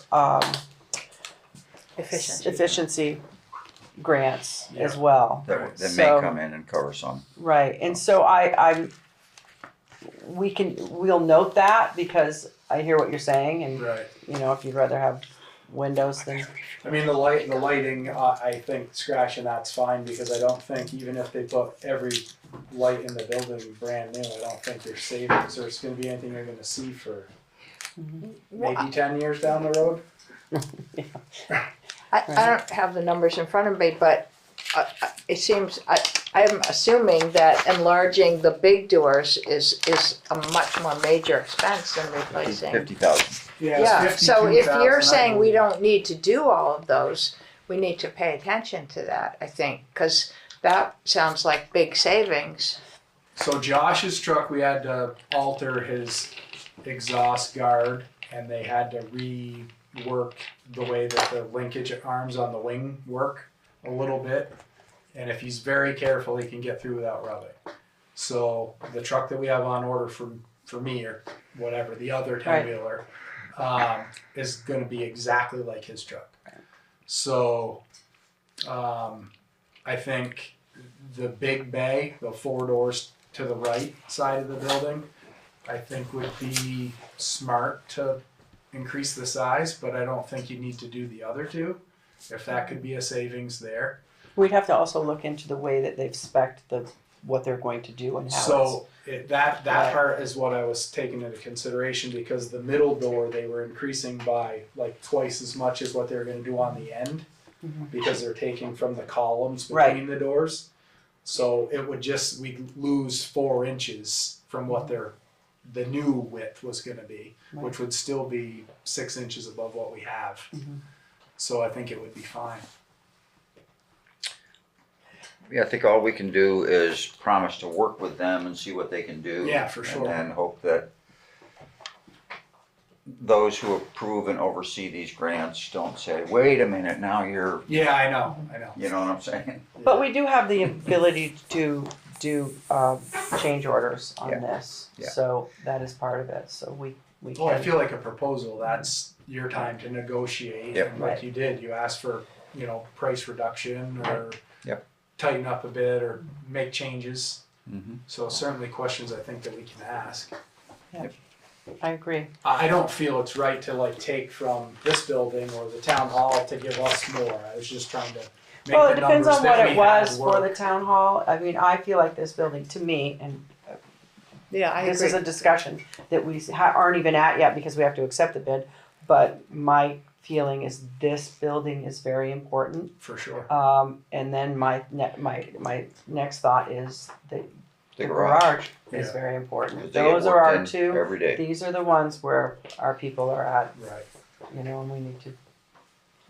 efficiency grants as well. That may So- come in and cover some. Right, and so we'll note that because I hear what you're saying, and Right. if you'd rather have windows than I mean, the lighting, I think scratching that's fine because I don't think even if they put every light in the building brand new, I don't think there's savings or it's gonna be anything you're gonna see for maybe 10 years down the road. I don't have the numbers in front of me, but it seems, I'm assuming that enlarging the big doors is a much more major expense than replacing. 50,000. Yeah, it's so if 52,000, you're I saying we believe. don't need to do all of those, we need to pay attention to that, I think, because that sounds like big savings. So Josh's truck, we had to alter his exhaust guard and they had to rework the way that the linkage arms on the wing work a little bit. And if he's very careful, he can get through without rubbing. So the truck that we have on order for me or whatever, the other 10-wheeler, is going to be exactly like his truck. So I think the big bay, the 4 doors to the right side of the building, I think would be smart to increase the size, but I don't think you need to do the other 2. If that could be a savings there. We'd have to also look into the way that they've spec'd what they're going to do and how So that Right. part is what I was taking into consideration because the middle door they were increasing by like twice as much as what they were going to do on the end because they're taking from the columns between the doors. So it would we'd lose 4 inches from what the new width was going to be, which would still be 6 inches above what we have. So I think it would be fine. Yeah, I think all we can do is promise to work with them and see what they can do. Yeah, for sure. And then hope that those who approve and oversee these grants don't say, wait a minute, now you're, Yeah, I know. you know what I'm saying? But we do have the ability to do change orders on Yeah. this. Yeah. So that is part of it. So we can. Well, I feel like a proposal, that's your time to negotiate. Yep. And like Right. you did, you asked for, price reduction or Yep. tighten up a bit or make changes. Mm-hmm. So certainly questions I think that we can ask. I agree. I don't feel it's right to like take from this building or the town hall to give us more. I was just trying to make Well, it the depends numbers on what that it we had was for the work. town hall. I mean, I feel like this building, to me, and Yeah, I this agree. is a discussion that we aren't even at yet because we have to accept the bid. But my feeling is this building is very important. For sure. And then my next thought is the The garage is Yeah. very important. 'Cause they get Those are worked our in 2. every day. These are the ones where our people are at, Right. and we need to.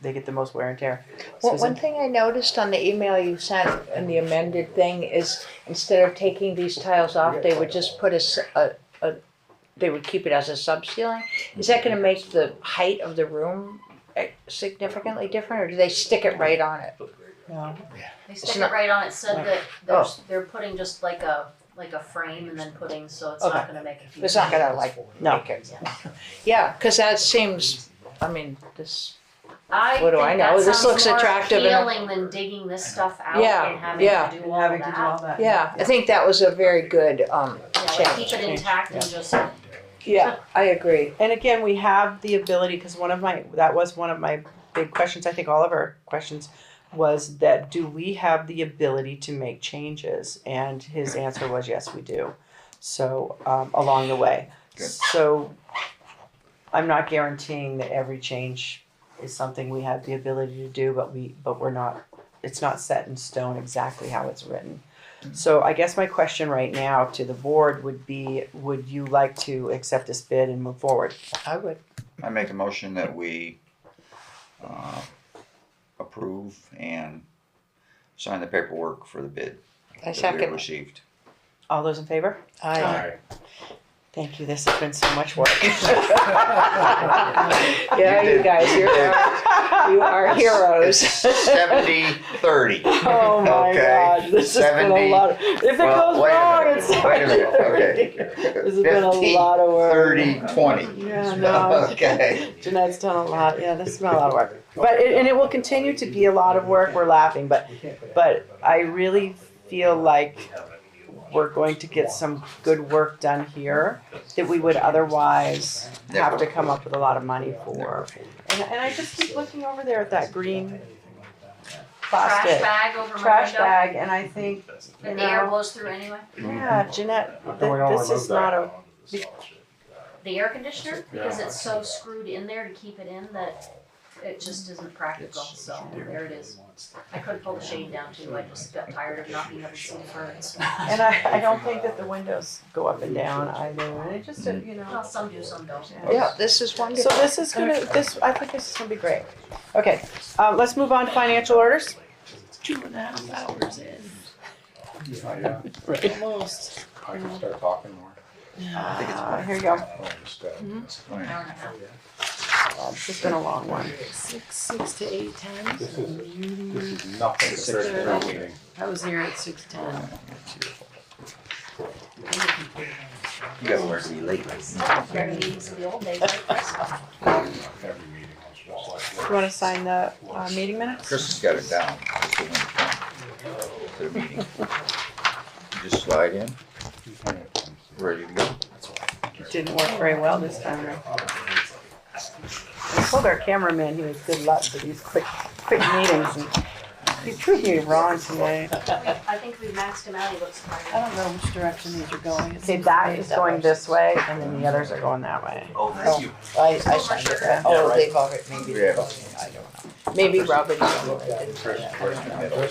They get the most wear and tear. Well, Susan? one thing I noticed on the email you sent and the amended thing is instead of taking these tiles off, they would just put they would keep it as a sub ceiling. Is that going to make the height of the room significantly different, or do they stick it right on it? No. They It's stick not- it right on it, said that Oh. they're putting just like a frame and then putting, so it's Okay. not gonna make a huge. It's not going to like No. make it. Yeah, because that seems. I mean, this. I What do I think know? that This sounds looks more attractive and- appealing than digging this stuff out Yeah, and having yeah. to do And all having that. to do all that. Yeah, I think that was a very good Yeah, like change. keep it intact and just, Yeah, I agree. And again, we have the ability, because that was one of my big questions, I think all of our questions, was that do we have the ability to make changes? And his answer was yes, we do. So, along the way. Good. So, I'm not guaranteeing that every change is something we have the ability to do, but we're not, it's not set in stone exactly how it's written. So I guess my question right now to the board would be, would you like to accept this bid and move forward? I would. I make a motion that we approve and sign the paperwork for the bid I that we second. received. All those in favor? I. Aye. Thank you, this has been so much work. Yeah, you guys, you are heroes. 70-30. Oh my Okay. God, this has been a 70. lot. If it Well, goes wait a wrong, minute, it's wait a minute, okay. This has been a lot of work. 30-20. Yeah, no. Okay. Jeanette's done a lot. Yeah, this has been a lot of work. But it will continue to be a lot of work. We're laughing, but I really feel like we're going to get some good work done here that we would otherwise have to come up with a lot of money for. And I just keep looking over there at that green plastic bag over my trash window, bag, and I think, you and the air know, blows through anyway. yeah, Jeanette, How come we don't this remove is not a. that? The air conditioner, because Yeah. it's so screwed in there to keep it in that it just isn't practical, so there it is. I could pull the shade down too, I just got tired of not being able to see the birds. And I don't think that the windows go up and down either, and it just, you know. Well, some do, some don't. Yeah, this is So wonderful. this is gonna, I think this is gonna be great. Okay, let's move on to financial orders. 2.5 hours in. Yeah, Almost. I can start talking more. Here you go. Oh, just, Hour and a half. It's just been a long one. 6 to 8:10. This is nothing compared to the meeting. I was here at 6:10. You gotta learn to be late. Very meetings of the old days like this. Every meeting was just like. You wanna sign the meeting minutes? Chris has got it down. Just when you come to the meeting. You just slide in, ready to go. Didn't work very well this time. I told our cameraman he was good luck for these quick meetings, and he proved me wrong tonight. I think we maxed him out, he looks I tired. don't know which direction these are going. It Okay, seems that to me is going this way, and then the others are going that way. Oh, thank you. I signed it. Yeah. Oh, they've already, maybe, Yeah. I don't know. Maybe Robert didn't say that. First and middle.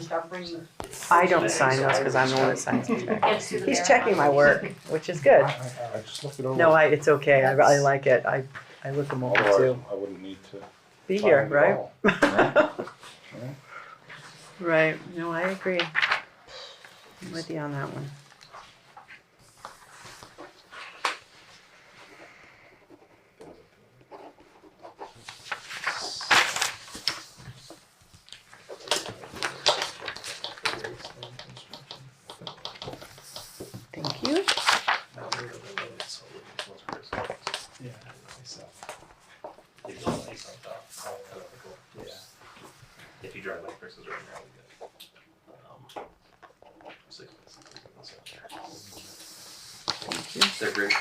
Start bringing I don't sign those because I'm the one that signs them back. kids to the He's bear. checking my work, which is good. I just looked it over. No, it's okay. I like it. I look them over Otherwise, too. I wouldn't need to. Be sign here, it at right? all. Right. No, I agree. I'm with you on that one. Thank you. If you drive like Chris's right now, we Thank you. They're great.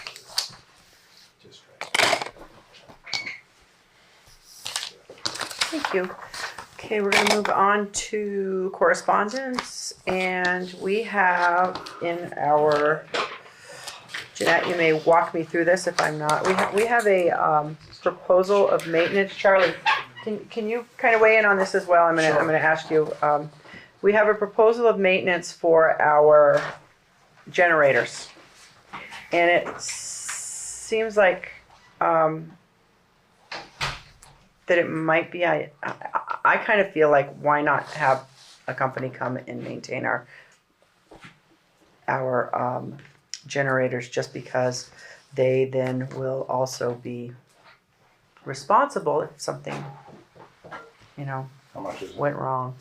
Thank you. Okay, we're gonna move on to correspondence, and we have in our, Jeanette, you may walk me through this if I'm not, we have a proposal of maintenance. Charlie, can you kind of weigh in on this as well? I'm gonna ask you, we have a proposal of maintenance for our generators. And it seems like, that it might be, I kind of feel like why not have a company come and maintain our generators, just because they then will also be responsible if something, you know, How much is it? went wrong.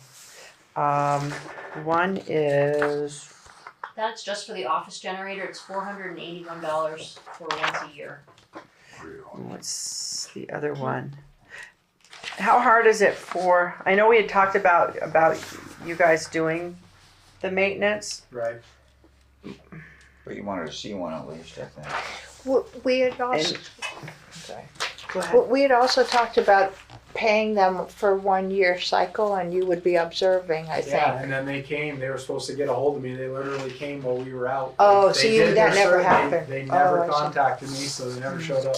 One is, That's just for the office generator, it's $481 for once a year. what's the other one? How hard is it for, I know we had talked about you guys doing the maintenance. Right. But you wanted to see one at least, I think. We had also, And- sorry. Go ahead. We had also talked about paying them for 1 year cycle, and you would be observing, I Yeah, think. and then they came, they were supposed to get a hold of me, they literally came while we were out. Oh, Like, so they you- did that their never survey, happened. They Oh, never I see. contacted me, so they never showed up.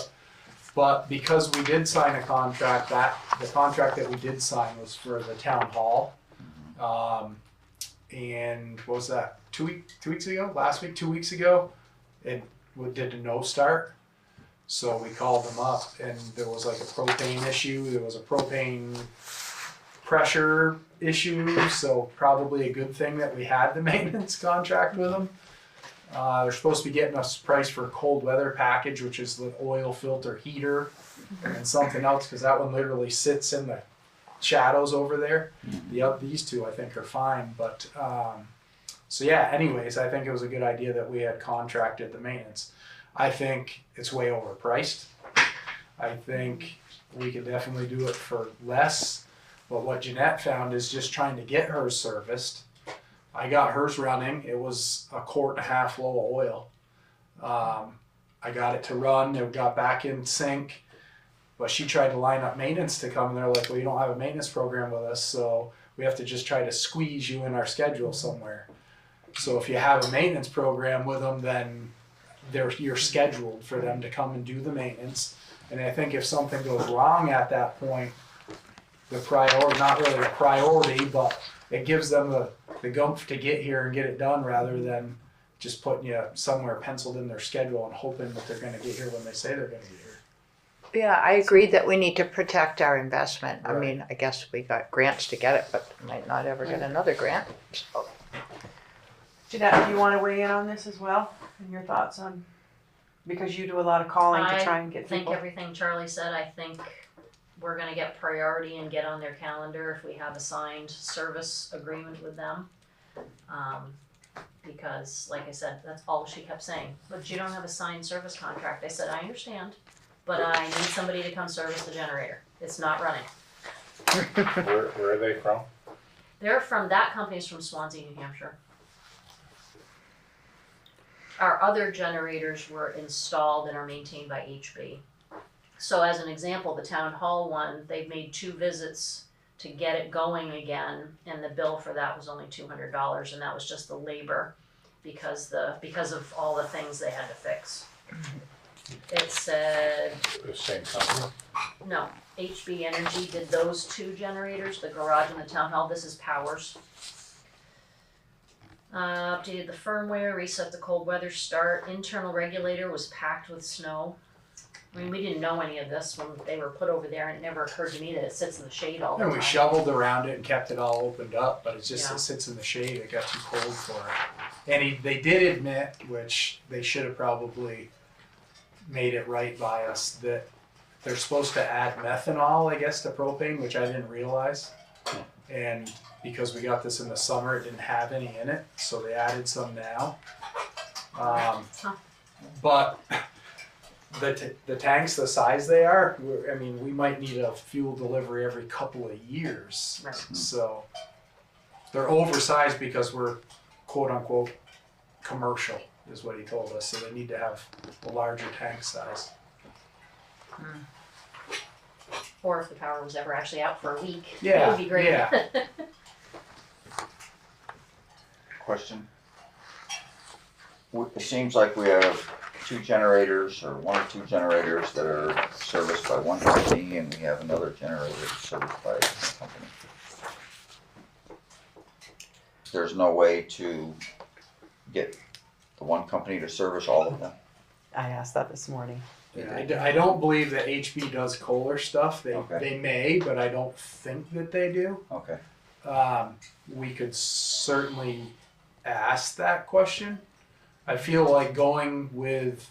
But because we did sign a contract, the contract that we did sign was for the town hall. And what was that, 2 weeks ago, last week, 2 weeks ago, it did a no start. So we called them up, and there was like a propane issue, there was a propane pressure issue, so probably a good thing that we had the maintenance contract with them. They're supposed to be getting us price for a cold weather package, which is the oil filter heater and something else, because that one literally sits in the shadows over there. These two I think are fine, but so yeah, anyways, I think it was a good idea that we had contracted the maintenance. I think it's way overpriced. I think we could definitely do it for less, but what Jeanette found is just trying to get hers serviced. I got hers running, it was 1.5 quart low of oil. I got it to run, it got back in sync. But she tried to line up maintenance to come, and they're like, well, you don't have a maintenance program with us, so we have to just try to squeeze you in our schedule somewhere. So if you have a maintenance program with them, then you're scheduled for them to come and do the maintenance. And I think if something goes wrong at that point, the priority, not really a priority, but it gives them the gumph to get here and get it done rather than just putting you somewhere penciled in their schedule and hoping that they're gonna get here when they say they're gonna get here. Yeah, I agree that we need to protect our investment. I Right. mean, I guess we got grants to get it, but might not ever get another grant. So, Jeanette, do you want to weigh in on this as well? And your thoughts on, because you do a lot of calling to try and get I think people. everything Charlie said, I think we're gonna get priority and get on their calendar if we have a signed service agreement with them. Because like I said, that's all she kept saying, but you don't have a signed service contract. I said, I understand, but I need somebody to come service the generator. It's not running. Where are they from? That company's from Swansea, New Hampshire. Our other generators were installed and are maintained by HB. So as an example, the town hall one, they've made 2 visits to get it going again, and the bill for that was only $200, and that was just the labor because of all the things they had to fix. It said, The same company? no, HB Energy did those 2 generators, the garage and the town hall. This is Powers. Updated the firmware, reset the cold weather start. Internal regulator was packed with snow. I mean, we didn't know any of this when they were put over there, and it never occurred to me that it sits in the shade all the And time. we shoveled around it and kept it all opened up, but it's just, Yeah. it sits in the shade, it got too cold for it. And they did admit, which they should have probably made it right by us, that they're supposed to add methanol, I guess, to propane, which I didn't realize. And because we got this in the summer, it didn't have any in it, so they added some now. But the tanks, the size they are, I mean, we might need a fuel delivery every couple of years. Right. So they're oversized because we're quote unquote commercial, is what he told us. So they need to have a larger tank size. Or if the power was ever actually out for a week, that Yeah, would be great. yeah. Question? It seems like we have 2 generators, or 1 or 2 generators that are serviced by one company, and we have another generator serviced by a different company. There's no way to get the one company to service all of them. I asked that this morning. Yeah, I don't believe that HB does Kohler stuff. Okay. They may, but I don't think that they do. Okay. We could certainly ask that question. I feel like going with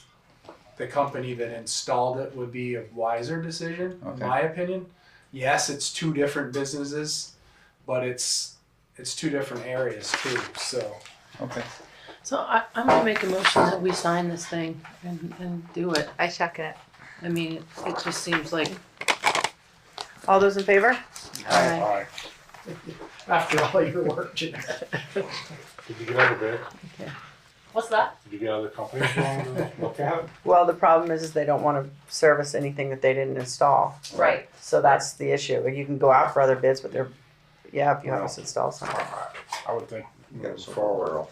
the company that installed it would be a wiser decision, Okay. in my opinion. Yes, it's 2 different businesses, but it's 2 different areas too. So Okay. So I'm gonna make a motion that we sign this thing and do it. I second it. I mean, it just seems like, All those in favor? Aye. Aye. after all your work, Jeanette. Did you get other bid? What's that? Did you get other companies willing to look at it? Well, the problem is they don't want to service anything that they didn't install. Right. So that's the issue. You can go out for other bids, but they're, if you have us install something. I would think You got moving some forward, rural.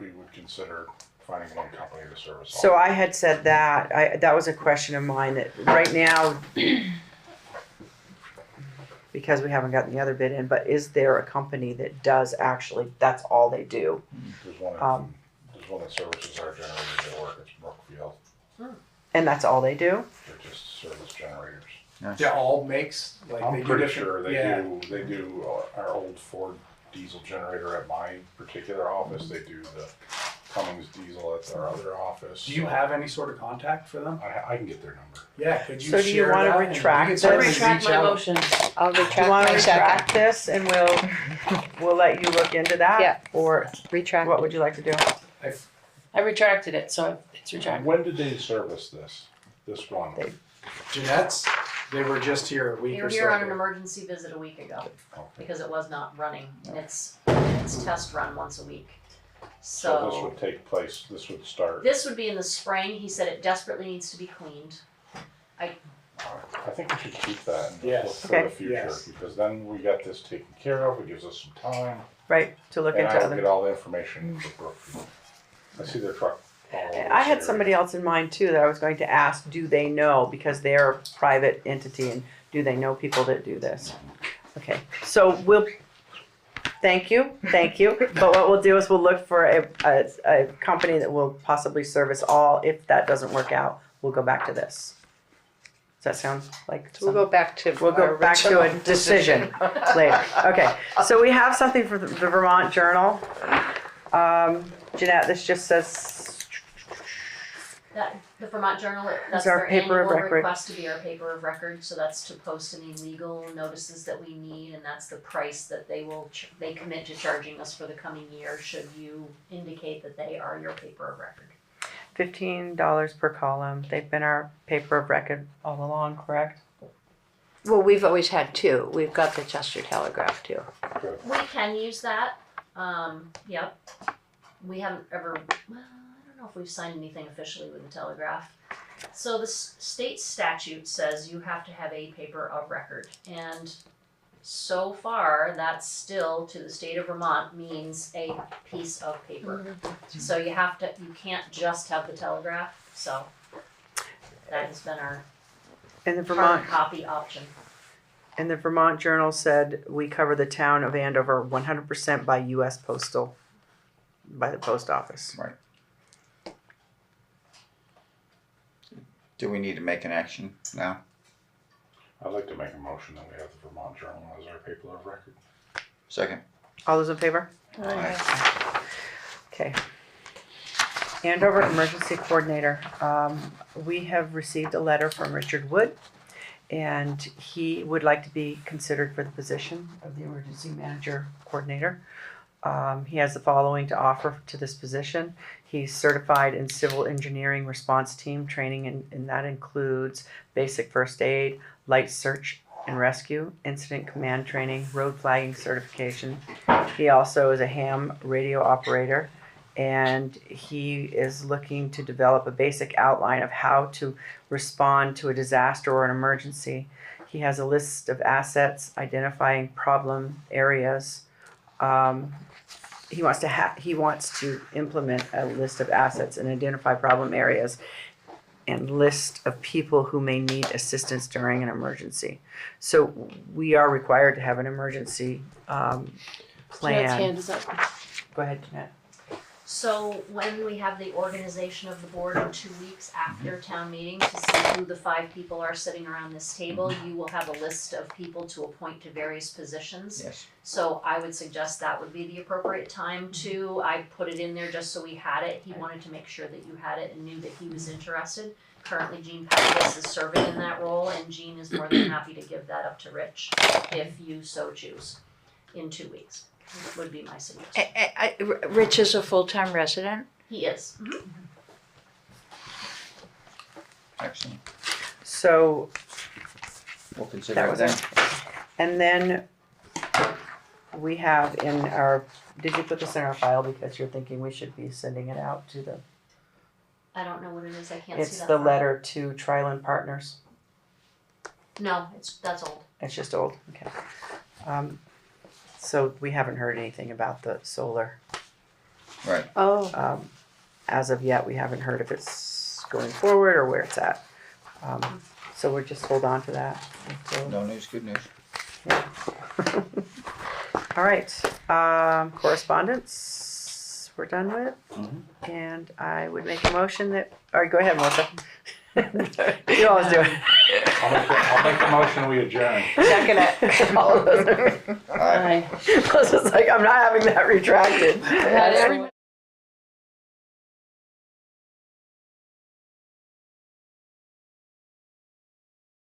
we would consider finding one company to service all. So I had said that, that was a question of mine, that right now, because we haven't gotten the other bid in, but is there a company that does actually, that's all they do? There's one that services our generators at work, it's Brookfield, And that's all they do? they just service generators. Nice. Yeah, all makes like they I'm do pretty different- sure they yeah. do our old Ford diesel generator at my particular office, they do the Cummins diesel at our other office. Do you have any sort of contact for them? I can get their number. Yeah, could you So do you share wanna that? And we retract could this? certainly retract reach my out. motion. I'll Do you retract wanna my second. retract this and we'll let you look into that? Yeah. Or Retract. what would you like to do? I retracted it, so it's retracted. When did they service this one? They- They were just here a week We or were so here on an ago. emergency visit a week ago Okay. because it was not running. And it's test run once a week. So this would take place, this would start, This would be in the spring. He said it desperately needs to be cleaned. I think we should keep that and Yes. look for Okay. the future, Yes. because then we got this taken care of, it gives us some time, Right, to look and into I will other. get all the information for Brookfield. I see their truck all over I this had area. somebody else in mind too that I was going to ask, do they know, because they're a private entity, and do they know people that do this? Okay, so thank you, but what we'll do is we'll look for a company that will possibly service all. If that doesn't work out, we'll go back to this. Does that sound like? We'll go back to. We'll go our back to a original decision later. Okay, so we have something for the Vermont Journal. Jeanette, this just says, That, the Vermont Journal, that's our their paper of annual record. request to be our paper of record, so that's to post any legal notices that we need, and that's the price that they commit to charging us for the coming year, should you indicate that they are your paper of record. $15 per column. They've been our paper of record all along, correct? Well, we've always had two. We've got the Chester Telegraph too. We can use that, yep. We haven't ever, well, I don't know if we've signed anything officially with the Telegraph. So the state statute says you have to have a paper of record, and so far, that's still, to the state of Vermont, means a piece of paper. So you can't just have the Telegraph, so that has been our And the hard Vermont copy option. and the Vermont Journal said we cover the town of Andover 100% by U.S. Postal, by the post office. Right. Do we need to make an action now? I'd like to make a motion that we have the Vermont Journal as our paper of record. Second. All those in favor? Aye. Okay. Andover Emergency Coordinator. We have received a letter from Richard Wood, and he would like to be considered for the position of the Emergency Manager Coordinator. He has the following to offer to this position. He's certified in civil engineering response team training, and that includes basic first aid, light search and rescue, incident command training, road flagging certification. He also is a ham radio operator, and he is looking to develop a basic outline of how to respond to a disaster or an emergency. He has a list of assets identifying problem areas. He wants to implement a list of assets and identify problem areas and list of people who may need assistance during an emergency. So we are required to have an emergency Jeanette's plan. hand is up. Go ahead, Jeanette. So when we have the organization of the board in 2 weeks after town meeting to see who the 5 people are sitting around this table, you will have a list of people to appoint to various positions. Yes. So I would suggest that would be the appropriate time to, I put it in there just so we had it. He wanted to make sure that you had it and knew that he was interested. Currently, Gene Pappas is serving in that role, and Gene is more than happy to give that up to Rich if you so choose in 2 weeks, would be my suggestion. Rich is a full-time resident. He is. Excellent. So We'll consider that it was then. it. And then we have in our, did you put this in our file because you're thinking we should be sending it out to the, I don't know what it is, I can't see it's that. the far. letter to Trilon Partners. No, that's old. It's just old, okay. So we haven't heard anything about the solar. Right. Oh. As of yet, we haven't heard if it's going forward or where it's at. So we'll just hold on to that until. No news, good news. All right, correspondence, we're done with. And I would make a motion that, all right, go ahead, Melissa. You always do it. I'll make the motion, we adjourn. Second it. All of those. Aye. Melissa's like, I'm not having that retracted. Not everyone.